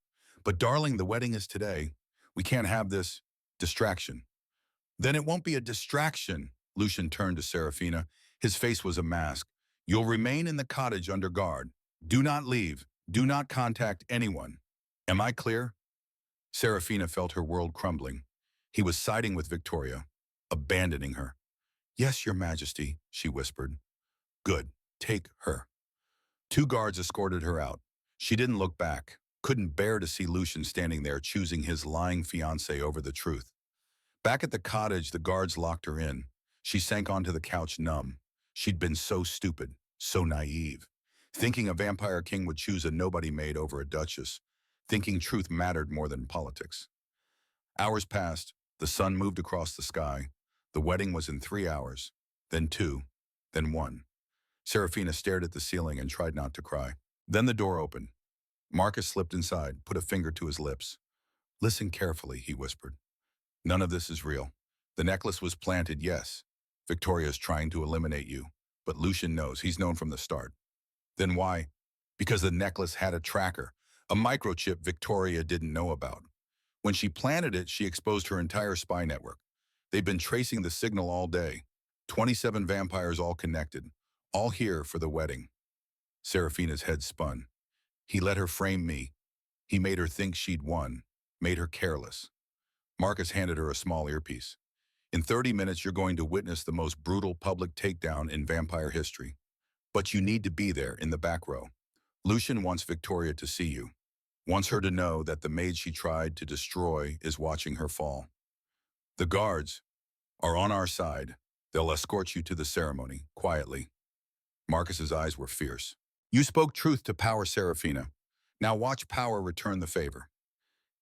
But darling, the wedding is today. We can't have this distraction. Then it won't be a distraction. Lucian turned to Serafina. His face was a mask. You'll remain in the cottage under guard. Do not leave. Do not contact anyone. Am I clear? Serafina felt her world crumbling. He was siding with Victoria, abandoning her. Yes, Your Majesty, she whispered. Good. Take her. Two guards escorted her out. She didn't look back, couldn't bear to see Lucian standing there choosing his lying fiancé over the truth. Back at the cottage, the guards locked her in. She sank onto the couch numb. She'd been so stupid, so naive. Thinking a vampire king would choose a nobody maid over a duchess. Thinking truth mattered more than politics. Hours passed. The sun moved across the sky. The wedding was in 3 hours, then 2, then 1. Serafina stared at the ceiling and tried not to cry. Then the door opened. Marcus slipped inside, put a finger to his lips. Listen carefully, he whispered. None of this is real. The necklace was planted, yes. Victoria's trying to eliminate you. But Lucian knows. He's known from the start. Then why? Because the necklace had a tracker, a microchip Victoria didn't know about. When she planted it, she exposed her entire spy network. They've been tracing the signal all day. 27 vampires all connected, all here for the wedding. Serafina's head spun. He let her frame me. He made her think she'd won, made her careless. Marcus handed her a small earpiece. In 30 minutes, you're going to witness the most brutal public takedown in vampire history. But you need to be there in the back row. Lucian wants Victoria to see you. Wants her to know that the maid she tried to destroy is watching her fall. The guards are on our side. They'll escort you to the ceremony, quietly. Marcus's eyes were fierce. You spoke truth to power, Serafina. Now watch power return the favor.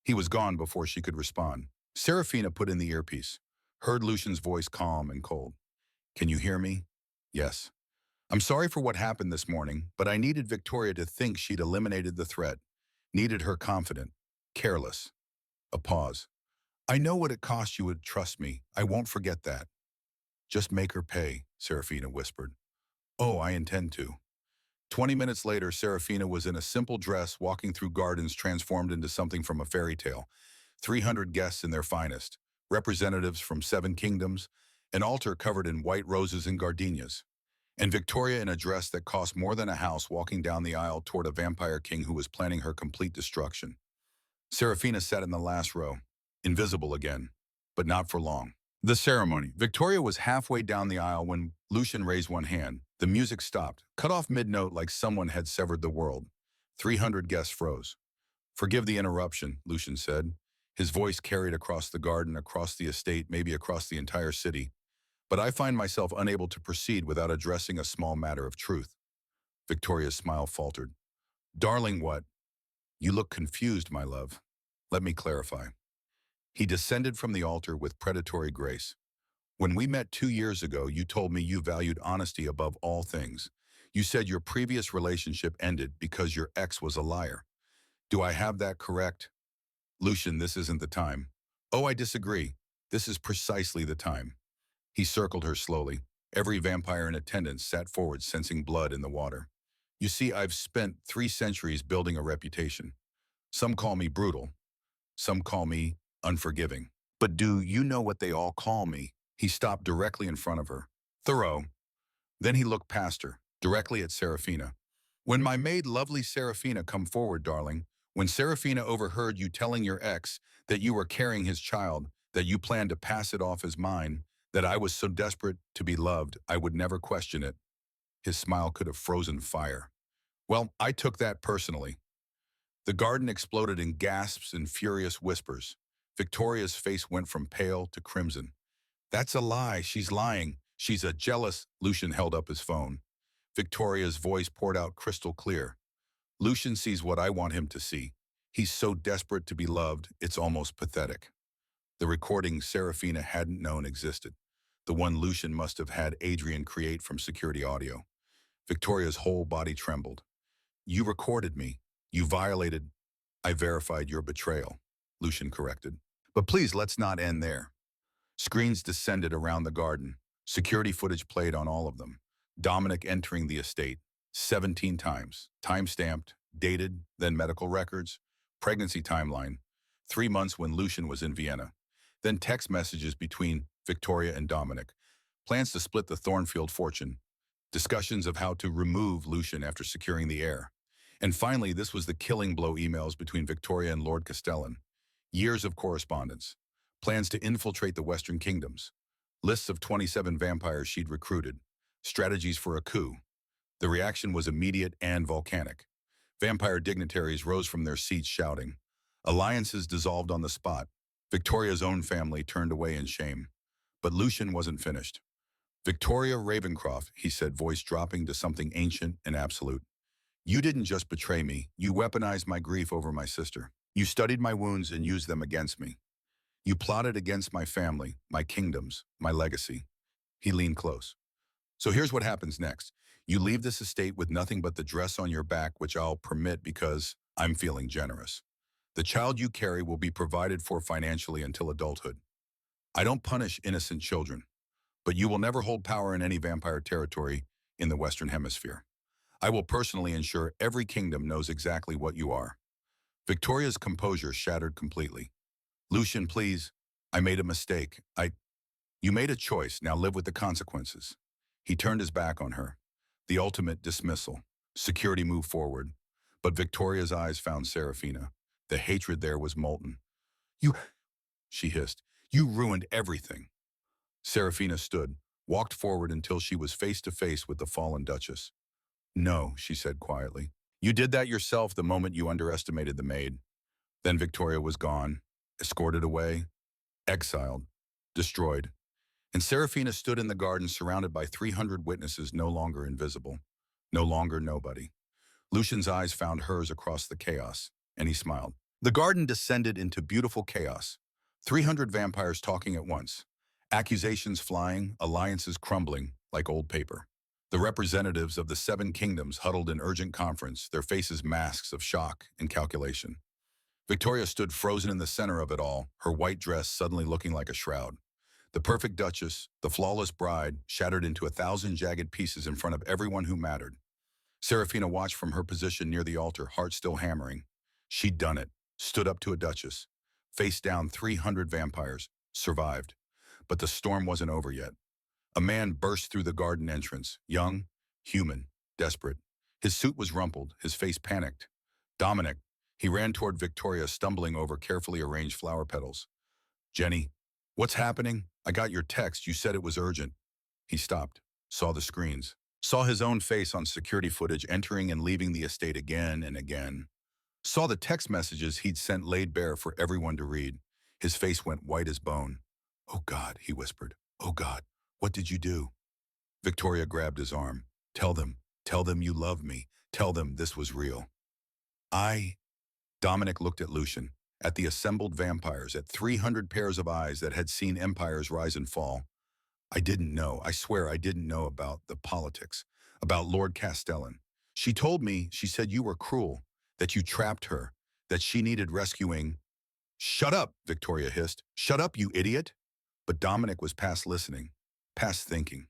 He was gone before she could respond. Serafina put in the earpiece, heard Lucian's voice calm and cold. Can you hear me? Yes. I'm sorry for what happened this morning, but I needed Victoria to think she'd eliminated the threat. Needed her confident, careless. A pause. I know what it cost you to trust me. I won't forget that. Just make her pay, Serafina whispered. Oh, I intend to. 20 minutes later, Serafina was in a simple dress walking through gardens transformed into something from a fairy tale. 300 guests in their finest, representatives from 7 kingdoms, an altar covered in white roses and gardenias, and Victoria in a dress that cost more than a house walking down the aisle toward a vampire king who was planning her complete destruction. Serafina sat in the last row, invisible again, but not for long. The ceremony. Victoria was halfway down the aisle when Lucian raised one hand. The music stopped, cut off mid-note like someone had severed the world. 300 guests froze. Forgive the interruption, Lucian said. His voice carried across the garden, across the estate, maybe across the entire city. But I find myself unable to proceed without addressing a small matter of truth. Victoria's smile faltered. Darling, what? You look confused, my love. Let me clarify. He descended from the altar with predatory grace. When we met 2 years ago, you told me you valued honesty above all things. You said your previous relationship ended because your ex was a liar. Do I have that correct? Lucian, this isn't the time. Oh, I disagree. This is precisely the time. He circled her slowly. Every vampire in attendance sat forward, sensing blood in the water. You see, I've spent 3 centuries building a reputation. Some call me brutal. Some call me unforgiving. But do you know what they all call me? He stopped directly in front of her. Thorough. Then he looked past her, directly at Serafina. When my maid, lovely Serafina, come forward, darling. When Serafina overheard you telling your ex that you were carrying his child, that you planned to pass it off as mine, that I was so desperate to be loved, I would never question it. His smile could have frozen fire. Well, I took that personally. The garden exploded in gasps and furious whispers. Victoria's face went from pale to crimson. That's a lie. She's lying. She's a jealous. Lucian held up his phone. Victoria's voice poured out crystal clear. Lucian sees what I want him to see. He's so desperate to be loved, it's almost pathetic. The recording Serafina hadn't known existed. The one Lucian must have had Adrian create from security audio. Victoria's whole body trembled. You recorded me. You violated. I verified your betrayal, Lucian corrected. But please, let's not end there. Screens descended around the garden. Security footage played on all of them. Dominic entering the estate 17 times, time-stamped, dated, then medical records, pregnancy timeline, 3 months when Lucian was in Vienna, then text messages between Victoria and Dominic, plans to split the Thornfield fortune, discussions of how to remove Lucian after securing the heir. And finally, this was the killing blow emails between Victoria and Lord Castellan. Years of correspondence, plans to infiltrate the Western Kingdoms, lists of 27 vampires she'd recruited, strategies for a coup. The reaction was immediate and volcanic. Vampire dignitaries rose from their seats shouting. Alliances dissolved on the spot. Victoria's own family turned away in shame. But Lucian wasn't finished. Victoria Ravencroft, he said, voice dropping to something ancient and absolute. You didn't just betray me. You weaponized my grief over my sister. You studied my wounds and used them against me. You plotted against my family, my kingdoms, my legacy. He leaned close. So here's what happens next. You leave this estate with nothing but the dress on your back, which I'll permit because I'm feeling generous. The child you carry will be provided for financially until adulthood. I don't punish innocent children, but you will never hold power in any vampire territory in the Western Hemisphere. I will personally ensure every kingdom knows exactly what you are. Victoria's composure shattered completely. Lucian, please. I made a mistake. You made a choice. Now live with the consequences. He turned his back on her. The ultimate dismissal. Security moved forward. But Victoria's eyes found Serafina. The hatred there was molten. You, she hissed. You ruined everything. Serafina stood, walked forward until she was face to face with the fallen Duchess. No, she said quietly. You did that yourself the moment you underestimated the maid. Then Victoria was gone, escorted away, exiled, destroyed. And Serafina stood in the garden surrounded by 300 witnesses no longer invisible, no longer nobody. Lucian's eyes found hers across the chaos, and he smiled. The garden descended into beautiful chaos. 300 vampires talking at once. Accusations flying, alliances crumbling like old paper. The representatives of the 7 kingdoms huddled in urgent conference, their faces masks of shock and calculation. Victoria stood frozen in the center of it all, her white dress suddenly looking like a shroud. The perfect duchess, the flawless bride, shattered into 1,000 jagged pieces in front of everyone who mattered. Serafina watched from her position near the altar, heart still hammering. She'd done it, stood up to a duchess, faced down 300 vampires, survived. But the storm wasn't over yet. A man burst through the garden entrance, young, human, desperate. His suit was rumpled, his face panicked. Dominic. He ran toward Victoria, stumbling over carefully arranged flower petals. Jenny, what's happening? I got your text. You said it was urgent. He stopped, saw the screens, saw his own face on security footage entering and leaving the estate again and again. Saw the text messages he'd sent laid bare for everyone to read. His face went white as bone. Oh God, he whispered. Oh God, what did you do? Victoria grabbed his arm. Tell them you love me. Tell them this was real. Dominic looked at Lucian, at the assembled vampires, at 300 pairs of eyes that had seen empires rise and fall. I didn't know. I swear I didn't know about the politics, about Lord Castellan. She told me, she said you were cruel, that you trapped her, that she needed rescuing. Shut up, Victoria hissed. Shut up, you idiot. But Dominic was past listening, past thinking.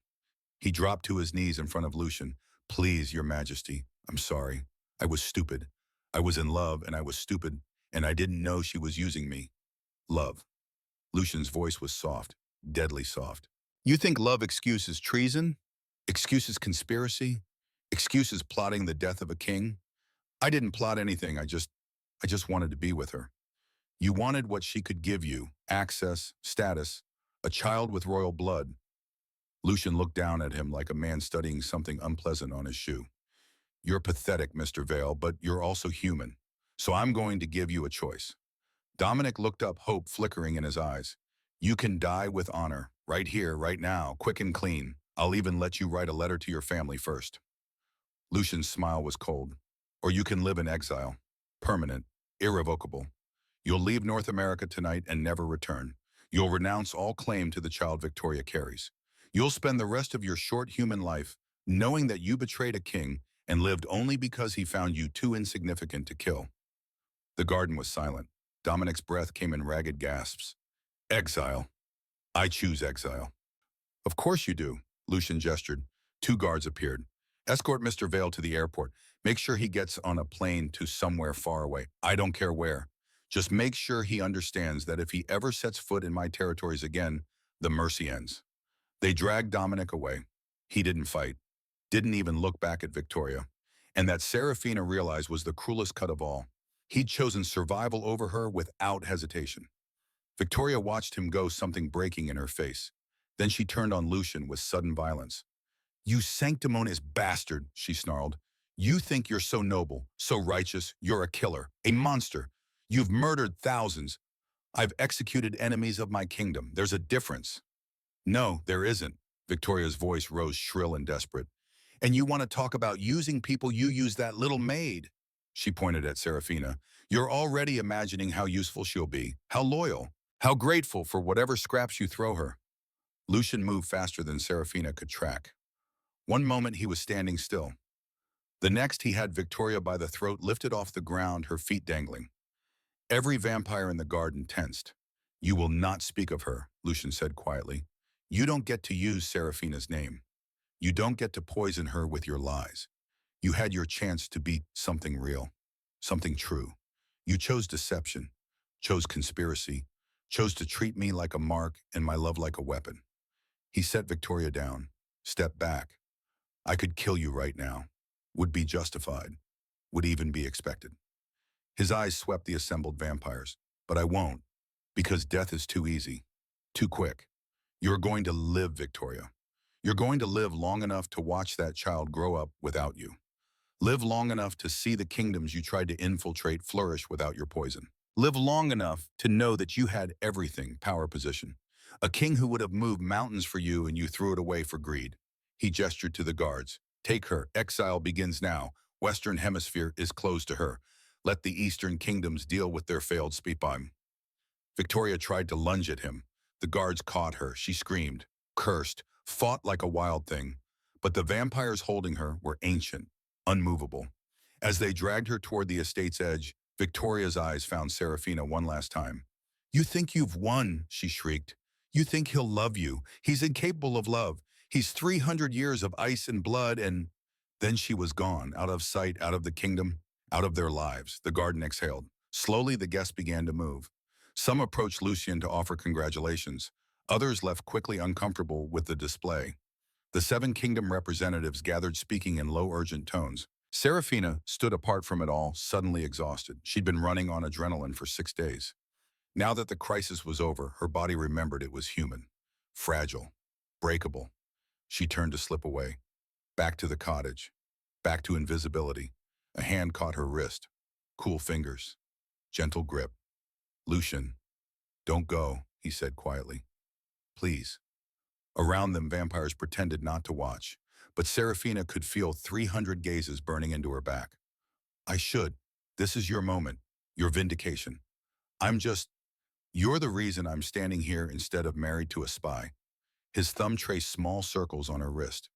He dropped to his knees in front of Lucian. Please, your majesty, I'm sorry. I was stupid. I was in love and I was stupid, and I didn't know she was using me. Love. Lucian's voice was soft, deadly soft. You think love excuses treason? Excuses conspiracy? Excuses plotting the death of a king? I didn't plot anything. I just wanted to be with her. You wanted what she could give you, access, status, a child with royal blood. Lucian looked down at him like a man studying something unpleasant on his shoe. You're pathetic, Mr. Vale, but you're also human. So I'm going to give you a choice. Dominic looked up, hope flickering in his eyes. You can die with honor, right here, right now, quick and clean. I'll even let you write a letter to your family first. Lucian's smile was cold. Or you can live in exile. Permanent, irrevocable. You'll leave North America tonight and never return. You'll renounce all claim to the child Victoria carries. You'll spend the rest of your short human life knowing that you betrayed a king and lived only because he found you too insignificant to kill. The garden was silent. Dominic's breath came in ragged gasps. Exile. I choose exile. Of course you do, Lucian gestured. Two guards appeared. Escort Mr. Vale to the airport. Make sure he gets on a plane to somewhere far away. I don't care where. Just make sure he understands that if he ever sets foot in my territories again, the mercy ends. They dragged Dominic away. He didn't fight. Didn't even look back at Victoria. And that Serafina realized was the cruelest cut of all. He'd chosen survival over her without hesitation. Victoria watched him go, something breaking in her face. Then she turned on Lucian with sudden violence. You sanctimonious bastard, she snarled. You think you're so noble, so righteous, you're a killer, a monster. You've murdered thousands. I've executed enemies of my kingdom. There's a difference. No, there isn't. Victoria's voice rose shrill and desperate. And you want to talk about using people, you use that little maid. She pointed at Serafina. You're already imagining how useful she'll be, how loyal, how grateful for whatever scraps you throw her. Lucian moved faster than Serafina could track. One moment he was standing still. The next he had Victoria by the throat, lifted off the ground, her feet dangling. Every vampire in the garden tensed. You will not speak of her, Lucian said quietly. You don't get to use Serafina's name. You don't get to poison her with your lies. You had your chance to be something real, something true. You chose deception, chose conspiracy, chose to treat me like a mark and my love like a weapon. He set Victoria down, stepped back. I could kill you right now. Would be justified. Would even be expected. His eyes swept the assembled vampires. But I won't, because death is too easy, too quick. You're going to live, Victoria. You're going to live long enough to watch that child grow up without you. Live long enough to see the kingdoms you tried to infiltrate flourish without your poison. Live long enough to know that you had everything, power, position. A king who would have moved mountains for you and you threw it away for greed. He gestured to the guards. Take her. Exile begins now. Western Hemisphere is closed to her. Let the Eastern kingdoms deal with their failed speedbomb. Victoria tried to lunge at him. The guards caught her. She screamed, cursed, fought like a wild thing. But the vampires holding her were ancient, unmovable. As they dragged her toward the estate's edge, Victoria's eyes found Serafina one last time. You think you've won, she shrieked. You think he'll love you. He's incapable of love. He's 300 years of ice and blood, and then she was gone, out of sight, out of the kingdom, out of their lives. The garden exhaled. Slowly, the guests began to move. Some approached Lucian to offer congratulations. Others left quickly, uncomfortable with the display. The Seven Kingdom representatives gathered, speaking in low, urgent tones. Serafina stood apart from it all, suddenly exhausted. She'd been running on adrenaline for 6 days. Now that the crisis was over, her body remembered it was human, fragile, breakable. She turned to slip away, back to the cottage, back to invisibility. A hand caught her wrist. Cool fingers, gentle grip. Lucian, don't go, he said quietly. Please. Around them, vampires pretended not to watch, but Serafina could feel 300 gazes burning into her back. I should. This is your moment, your vindication. You're the reason I'm standing here instead of married to a spy. His thumb traced small circles on her wrist.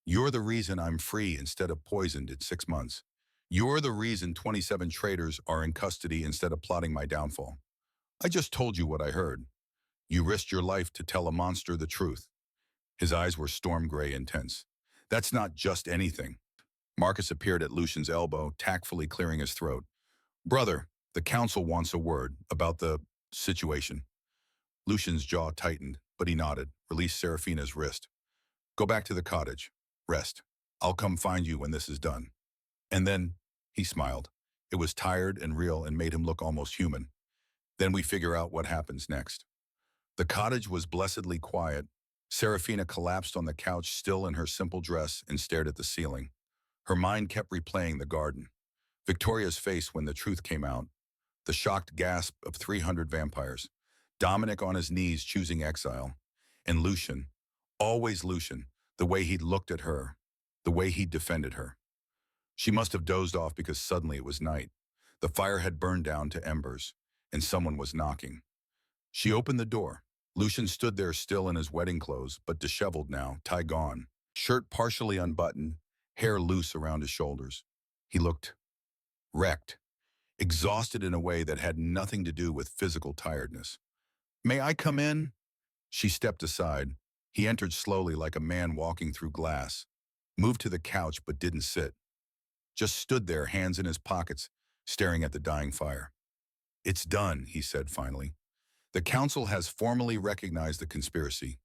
You're the reason I'm free instead of poisoned in 6 months. You're the reason 27 traitors are in custody instead of plotting my downfall. I just told you what I heard. You risked your life to tell a monster the truth. His eyes were storm gray, intense. That's not just anything. Marcus appeared at Lucian's elbow, tactfully clearing his throat. Brother, the council wants a word about the situation. Lucian's jaw tightened, but he nodded, released Serafina's wrist. Go back to the cottage. Rest. I'll come find you when this is done. And then, he smiled. It was tired and real and made him look almost human. Then we figure out what happens next. The cottage was blessedly quiet. Serafina collapsed on the couch, still in her simple dress, and stared at the ceiling. Her mind kept replaying the garden. Victoria's face when the truth came out. The shocked gasp of 300 vampires. Dominic on his knees choosing exile. And Lucian, always Lucian, the way he'd looked at her, the way he'd defended her. She must have dozed off because suddenly it was night. The fire had burned down to embers, and someone was knocking. She opened the door. Lucian stood there still in his wedding clothes, but disheveled now, tie gone, shirt partially unbuttoned, hair loose around his shoulders. He looked wrecked, exhausted in a way that had nothing to do with physical tiredness. May I come in? She stepped aside. He entered slowly like a man walking through glass, moved to the couch but didn't sit. Just stood there, hands in his pockets, staring at the dying fire. It's done, he said finally. The council has formally recognized the conspiracy.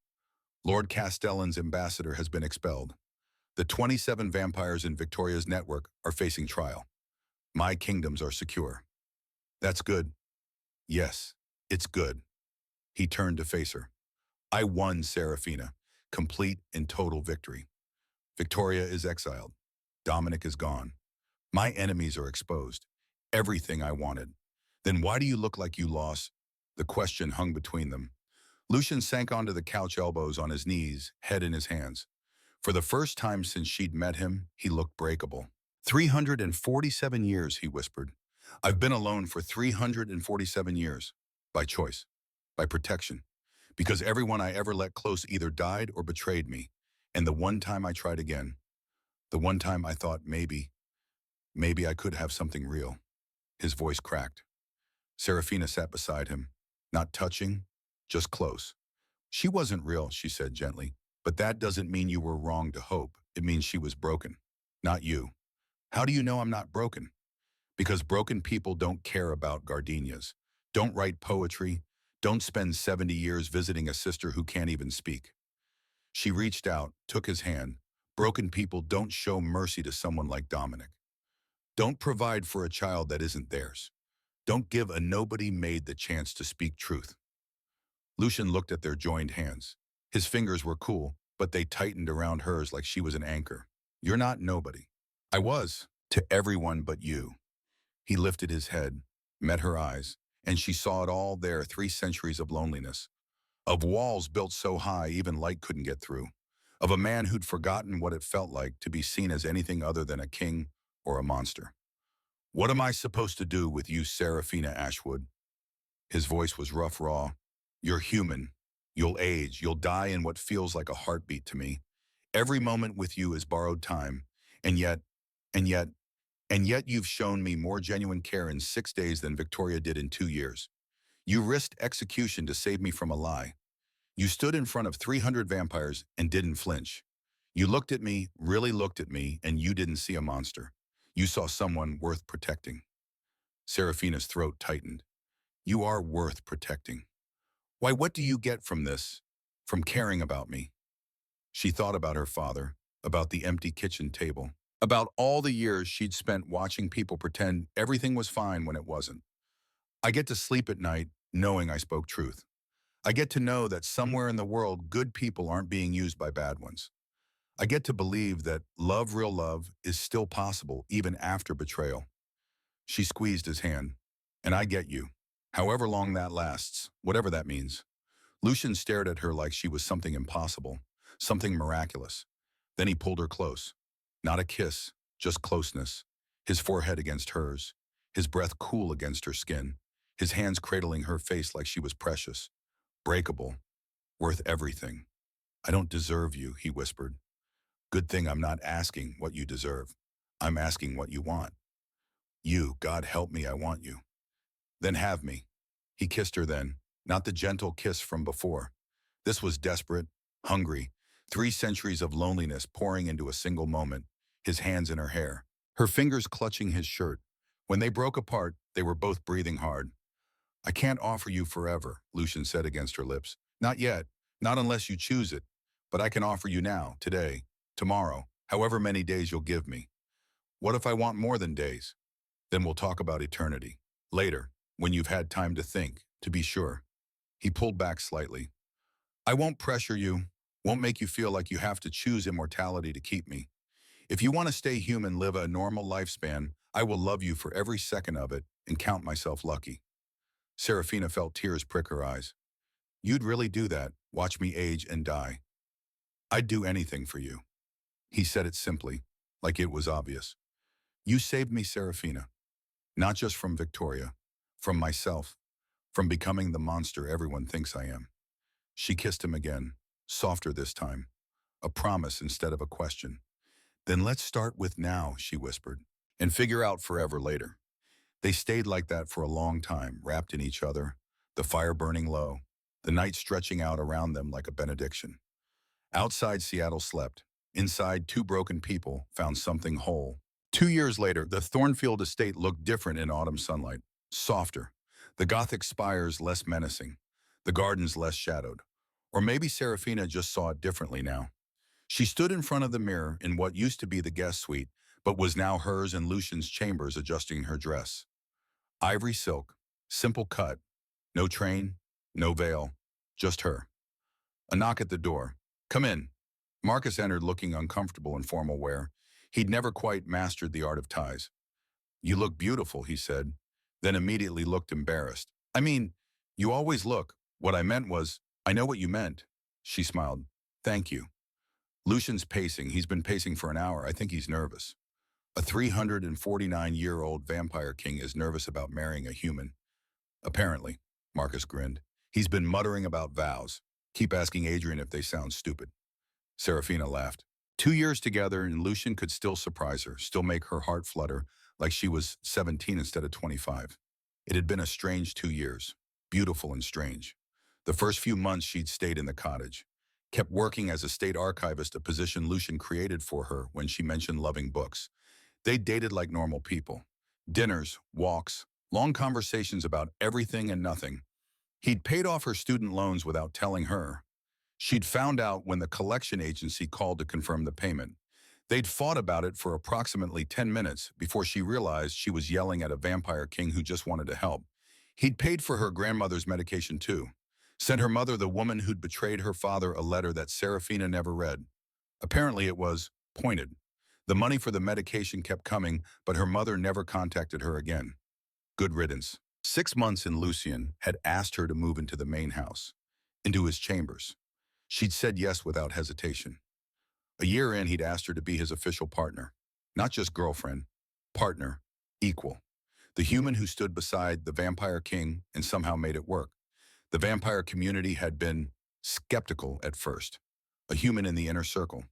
Lord Castellan's ambassador has been expelled. The 27 vampires in Victoria's network are facing trial. My kingdoms are secure. That's good. Yes, it's good. He turned to face her. I won, Serafina. Complete and total victory. Victoria is exiled. Dominic is gone. My enemies are exposed. Everything I wanted. Then why do you look like you lost? The question hung between them. Lucian sank onto the couch, elbows on his knees, head in his hands. For the first time since she'd met him, he looked breakable. 347 years, he whispered. I've been alone for 347 years. By choice. By protection. Because everyone I ever let close either died or betrayed me. And the one time I tried again. The one time I thought maybe I could have something real. His voice cracked. Serafina sat beside him. Not touching, just close. She wasn't real, she said gently. But that doesn't mean you were wrong to hope. It means she was broken. Not you. How do you know I'm not broken? Because broken people don't care about gardenias, don't write poetry, don't spend 70 years visiting a sister who can't even speak. She reached out, took his hand. Broken people don't show mercy to someone like Dominic. Don't provide for a child that isn't theirs. Don't give a nobody Maid the chance to speak truth. Lucian looked at their joined hands. His fingers were cool, but they tightened around hers like she was an anchor. You're not nobody. I was, to everyone but you. He lifted his head, met her eyes, and she saw it all there, 3 centuries of loneliness. Of walls built so high even light couldn't get through. Of a man who'd forgotten what it felt like to be seen as anything other than a king or a monster. What am I supposed to do with you, Serafina Ashwood? His voice was rough, raw. You're human. You'll age. You'll die in what feels like a heartbeat to me. Every moment with you is borrowed time. And yet you've shown me more genuine care in 6 days than Victoria did in 2 years. You risked execution to save me from a lie. You stood in front of 300 vampires and didn't flinch. You looked at me, really looked at me, and you didn't see a monster. You saw someone worth protecting. Serafina's throat tightened. You are worth protecting. Why, what do you get from this? From caring about me? She thought about her father, about the empty kitchen table, about all the years she'd spent watching people pretend everything was fine when it wasn't. I get to sleep at night knowing I spoke truth. I get to know that somewhere in the world good people aren't being used by bad ones. I get to believe that love, real love, is still possible even after betrayal. She squeezed his hand. And I get you. However long that lasts, whatever that means. Lucian stared at her like she was something impossible, something miraculous. Then he pulled her close. Not a kiss, just closeness. His forehead against hers, his breath cool against her skin, his hands cradling her face like she was precious, breakable, worth everything. I don't deserve you, he whispered. Good thing I'm not asking what you deserve. I'm asking what you want. You, God help me, I want you. Then have me. He kissed her then, not the gentle kiss from before. This was desperate, hungry, 3 centuries of loneliness pouring into a single moment, his hands in her hair, her fingers clutching his shirt. When they broke apart, they were both breathing hard. I can't offer you forever, Lucian said against her lips. Not yet, not unless you choose it. But I can offer you now, today, tomorrow, however many days you'll give me. What if I want more than days? Then we'll talk about eternity. Later, when you've had time to think, to be sure. He pulled back slightly. I won't pressure you, won't make you feel like you have to choose immortality to keep me. If you want to stay human, live a normal lifespan, I will love you for every second of it and count myself lucky. Serafina felt tears prick her eyes. You'd really do that, watch me age and die. I'd do anything for you. He said it simply, like it was obvious. You saved me, Serafina. Not just from Victoria, from myself, from becoming the monster everyone thinks I am. She kissed him again, softer this time, a promise instead of a question. Then let's start with now, she whispered, and figure out forever later. They stayed like that for a long time, wrapped in each other, the fire burning low, the night stretching out around them like a benediction. Outside, Seattle slept. Inside, two broken people found something whole. 2 years later, the Thornfield estate looked different in autumn sunlight, softer, the Gothic spires less menacing, the gardens less shadowed. Or maybe Serafina just saw it differently now. She stood in front of the mirror in what used to be the guest suite, but was now hers and Lucian's chambers adjusting her dress. Ivory silk, simple cut, no train, no veil, just her. A knock at the door. Come in. Marcus entered looking uncomfortable in formal wear. He'd never quite mastered the art of ties. You look beautiful, he said, then immediately looked embarrassed. I mean, you always look. What I meant was, I know what you meant. She smiled. Thank you. Lucian's pacing. He's been pacing for an hour. I think he's nervous. A 349-year-old vampire king is nervous about marrying a human. Apparently, Marcus grinned. He's been muttering about vows. Keep asking Adrian if they sound stupid. Serafina laughed. 2 years together and Lucian could still surprise her, still make her heart flutter like she was 17 instead of 25. It had been a strange 2 years, beautiful and strange. The first few months she'd stayed in the cottage, kept working as a state archivist, a position Lucian created for her when she mentioned loving books. They dated like normal people. Dinners, walks, long conversations about everything and nothing. He'd paid off her student loans without telling her. She'd found out when the collection agency called to confirm the payment. They'd fought about it for approximately 10 minutes before she realized she was yelling at a vampire king who just wanted to help. He'd paid for her grandmother's medication too. Sent her mother, the woman who'd betrayed her father, a letter that Serafina never read. Apparently it was pointed. The money for the medication kept coming, but her mother never contacted her again. Good riddance. 6 months in, Lucian had asked her to move into the main house, into his chambers. She'd said yes without hesitation. A year in, he'd asked her to be his official partner. Not just girlfriend, partner, equal. The human who stood beside the vampire king and somehow made it work. The vampire community had been skeptical at first, a human in the inner circle.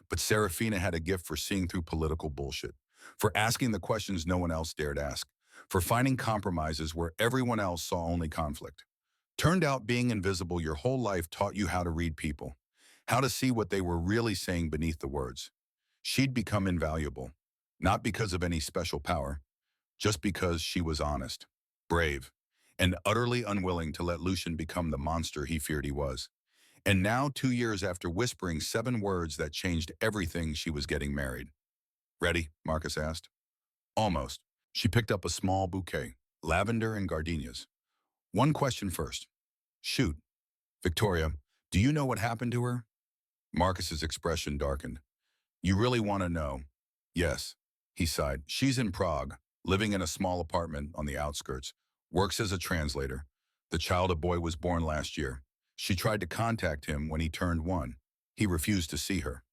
But Serafina had a gift for seeing through political bullshit, for asking the questions no one else dared ask, for finding compromises where everyone else saw only conflict. Turned out being invisible your whole life taught you how to read people, how to see what they were really saying beneath the words. She'd become invaluable, not because of any special power, just because she was honest, brave, and utterly unwilling to let Lucian become the monster he feared he was. And now, 2 years after whispering 7 words that changed everything, she was getting married. Ready? Marcus asked. Almost. She picked up a small bouquet, lavender and gardenias. One question first. Shoot. Victoria, do you know what happened to her? Marcus's expression darkened. You really want to know? Yes. He sighed. She's in Prague, living in a small apartment on the outskirts, works as a translator. The child, a boy, was born last year. She tried to contact him when he turned 1. He refused to see her.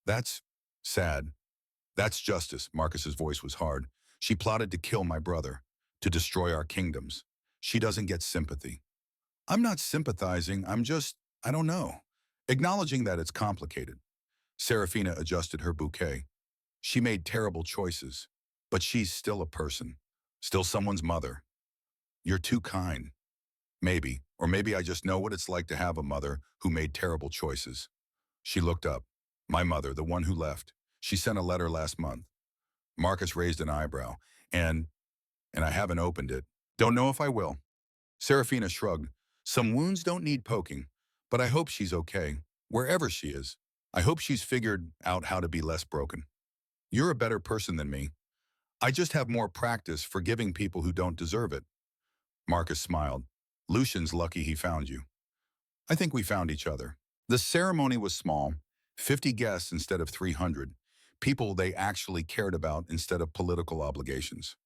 That's sad. That's justice. Marcus's voice was hard. She plotted to kill my brother, to destroy our kingdoms. She doesn't get sympathy. I'm not sympathizing, I don't know. Acknowledging that it's complicated. Serafina adjusted her bouquet. She made terrible choices, but she's still a person, still someone's mother. You're too kind. Maybe, or maybe I just know what it's like to have a mother who made terrible choices. She looked up. My mother, the one who left. She sent a letter last month. Marcus raised an eyebrow. And I haven't opened it. Don't know if I will. Serafina shrugged. Some wounds don't need poking, but I hope she's okay, wherever she is. I hope she's figured out how to be less broken. You're a better person than me. I just have more practice forgiving people who don't deserve it. Marcus smiled. Lucian's lucky he found you. I think we found each other. The ceremony was small, 50 guests instead of 300, people they actually cared about instead of political obligations.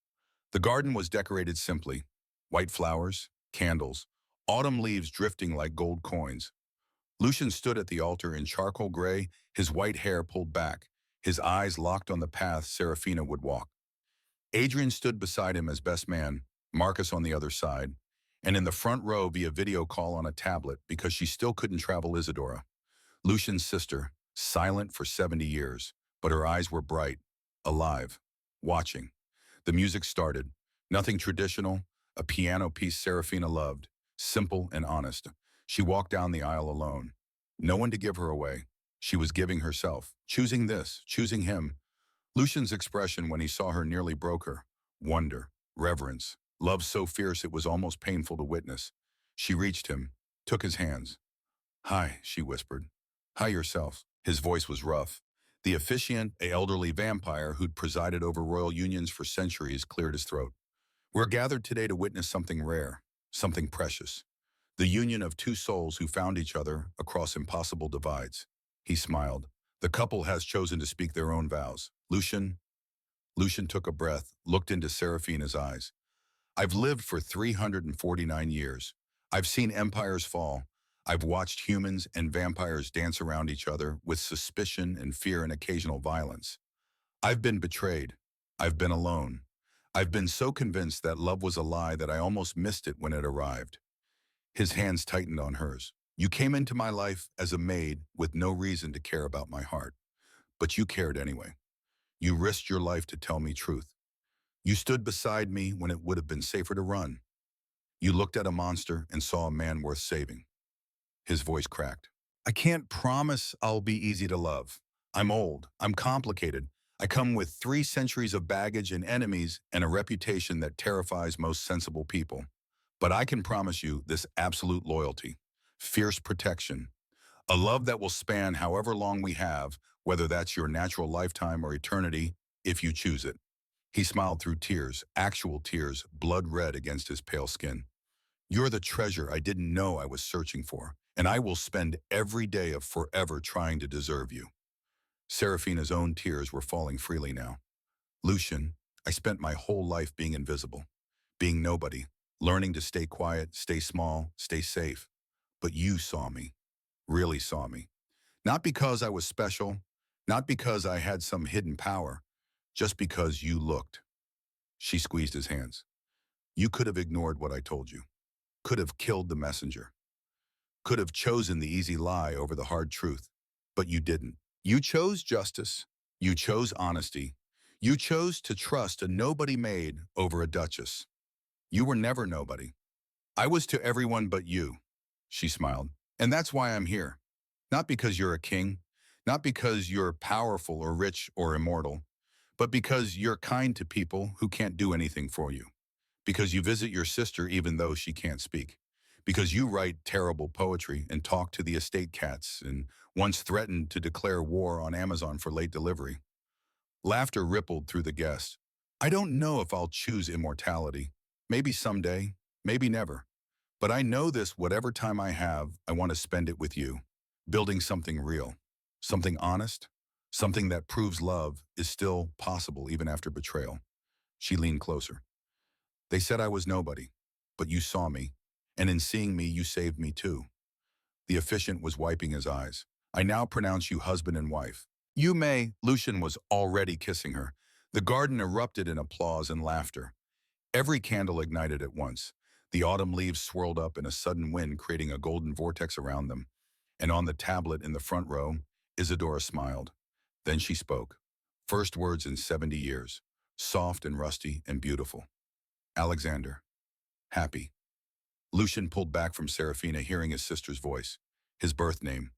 The garden was decorated simply, white flowers, candles, autumn leaves drifting like gold coins. Lucian stood at the altar in charcoal gray, his white hair pulled back, his eyes locked on the path Serafina would walk. Adrian stood beside him as best man, Marcus on the other side, and in the front row via video call on a tablet because she still couldn't travel Isadora. Lucian's sister, silent for 70 years, but her eyes were bright, alive, watching. The music started. Nothing traditional, a piano piece Serafina loved, simple and honest. She walked down the aisle alone. No one to give her away. She was giving herself, choosing this, choosing him. Lucian's expression when he saw her nearly broke her. Wonder, reverence, love so fierce it was almost painful to witness. She reached him, took his hands. Hi, she whispered. Hi yourself. His voice was rough. The officiant, a elderly vampire who'd presided over royal unions for centuries, cleared his throat. We're gathered today to witness something rare, something precious. The union of two souls who found each other across impossible divides. He smiled. The couple has chosen to speak their own vows. Lucian took a breath, looked into Serafina's eyes. I've lived for 349 years. I've seen empires fall. I've watched humans and vampires dance around each other with suspicion and fear and occasional violence. I've been betrayed. I've been alone. I've been so convinced that love was a lie that I almost missed it when it arrived. His hands tightened on hers. You came into my life as a maid with no reason to care about my heart. But you cared anyway. You risked your life to tell me truth. You stood beside me when it would have been safer to run. You looked at a monster and saw a man worth saving. His voice cracked. I can't promise I'll be easy to love. I'm old. I'm complicated. I come with 3 centuries of baggage and enemies and a reputation that terrifies most sensible people. But I can promise you this absolute loyalty, fierce protection, a love that will span however long we have, whether that's your natural lifetime or eternity, if you choose it. He smiled through tears, actual tears, blood red against his pale skin. You're the treasure I didn't know I was searching for, and I will spend every day of forever trying to deserve you. Serafina's own tears were falling freely now. Lucian, I spent my whole life being invisible, being nobody, learning to stay quiet, stay small, stay safe. But you saw me, really saw me. Not because I was special, not because I had some hidden power, just because you looked. She squeezed his hands. You could have ignored what I told you, could have killed the messenger, could have chosen the easy lie over the hard truth, but you didn't. You chose justice. You chose honesty. You chose to trust a nobody maid over a duchess. You were never nobody. I was to everyone but you, she smiled. And that's why I'm here. Not because you're a king, not because you're powerful or rich or immortal, but because you're kind to people who can't do anything for you. Because you visit your sister even though she can't speak. Because you write terrible poetry and talk to the estate cats and once threatened to declare war on Amazon for late delivery. Laughter rippled through the guests. I don't know if I'll choose immortality. Maybe someday, maybe never. But I know this whatever time I have, I want to spend it with you, building something real, something honest, something that proves love is still possible even after betrayal. She leaned closer. They said I was nobody, but you saw me, and in seeing me, you saved me too. The officiant was wiping his eyes. I now pronounce you husband and wife. You may, Lucian was already kissing her. The garden erupted in applause and laughter. Every candle ignited at once. The autumn leaves swirled up in a sudden wind, creating a golden vortex around them. And on the tablet in the front row, Isadora smiled. Then she spoke. First words in 70 years. Soft and rusty and beautiful. Alexander. Happy. Lucian pulled back from Serafina, hearing his sister's voice. His birth name.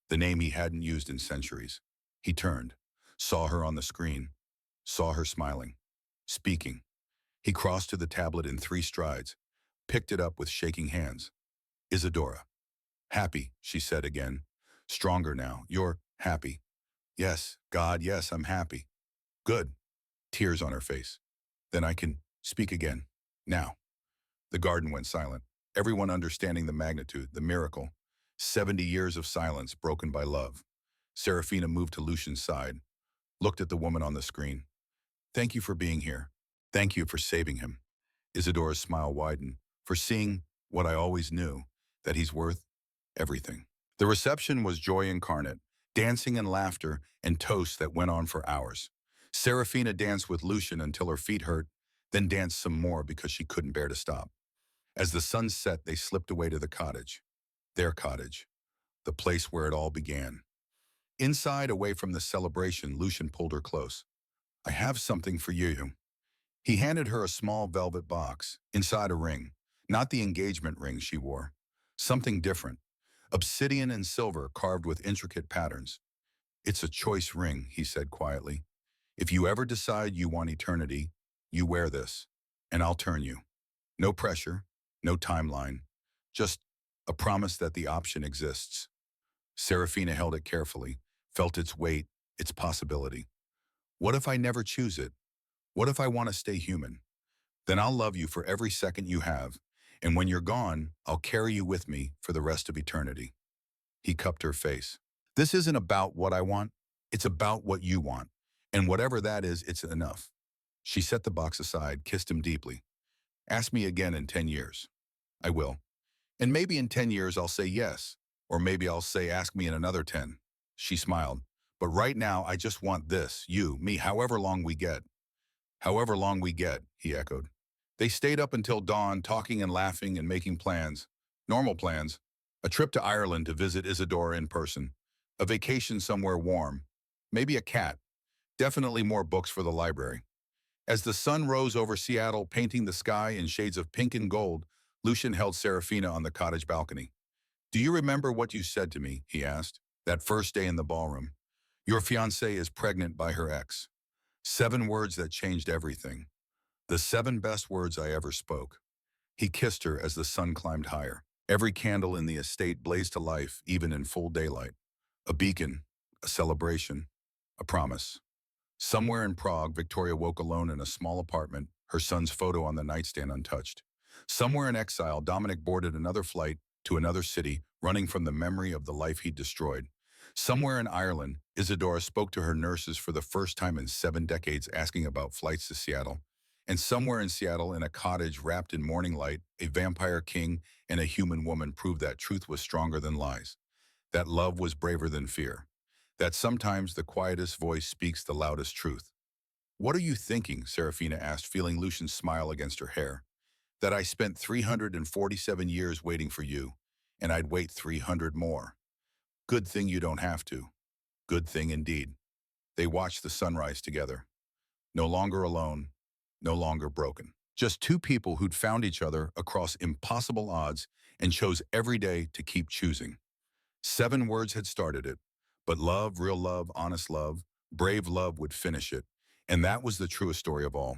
The name he hadn't used in centuries. He turned. Saw her on the screen. Saw her smiling. Speaking. He crossed to the tablet in 3 strides. picked it up with shaking hands. Isadora. Happy, she said again. Stronger now. You're happy. Yes, God, yes, I'm happy. Good. Tears on her face. Then I can speak again. Now. The garden went silent, everyone understanding the magnitude, the miracle. 70 years of silence broken by love. Serafina moved to Lucian's side, looked at the woman on the screen. Thank you for being here. Thank you for saving him. Isadora's smile widened, for seeing what I always knew, that he's worth everything. The reception was joy incarnate, dancing and laughter and toasts that went on for hours. Serafina danced with Lucian until her feet hurt, then danced some more because she couldn't bear to stop. As the sun set, they slipped away to the cottage. Their cottage, the place where it all began. Inside, away from the celebration, Lucian pulled her close. I have something for you. He handed her a small velvet box, inside a ring, not the engagement ring she wore. Something different, obsidian and silver carved with intricate patterns. It's a choice ring, he said quietly. If you ever decide you want eternity, you wear this, and I'll turn you. No pressure, no timeline, just a promise that the option exists. Serafina held it carefully, felt its weight, its possibility. What if I never choose it? What if I want to stay human? Then I'll love you for every second you have, and when you're gone, I'll carry you with me for the rest of eternity. He cupped her face. This isn't about what I want, it's about what you want, and whatever that is, it's enough. She set the box aside, kissed him deeply. Ask me again in 10 years. I will. And maybe in 10 years I'll say yes, or maybe I'll say ask me in another 10. She smiled. But right now I just want this, you, me, however long we get. However long we get, he echoed. They stayed up until dawn, talking and laughing and making plans. Normal plans. A trip to Ireland to visit Isadora in person. A vacation somewhere warm. Maybe a cat. Definitely more books for the library. As the sun rose over Seattle, painting the sky in shades of pink and gold, Lucian held Serafina on the cottage balcony. Do you remember what you said to me, he asked, that first day in the ballroom? Your fiancée is pregnant by her ex. 7 words that changed everything. The 7 best words I ever spoke. He kissed her as the sun climbed higher. Every candle in the estate blazed to life, even in full daylight. A beacon, a celebration, a promise. Somewhere in Prague, Victoria woke alone in a small apartment, her son's photo on the nightstand untouched. Somewhere in exile, Dominic boarded another flight to another city, running from the memory of the life he'd destroyed. Somewhere in Ireland, Isadora spoke to her nurses for the first time in 7 decades, asking about flights to Seattle. And somewhere in Seattle, in a cottage wrapped in morning light, a vampire king and a human woman proved that truth was stronger than lies, that love was braver than fear, that sometimes the quietest voice speaks the loudest truth. What are you thinking? Serafina asked, feeling Lucian's smile against her hair. That I spent 347 years waiting for you, and I'd wait 300 more. Good thing you don't have to. Good thing indeed. They watched the sunrise together. No longer alone, no longer broken. Just 2 people who'd found each other across impossible odds and chose every day to keep choosing. 7 words had started it, but love, real love, honest love, brave love would finish it. And that was the truest story of all.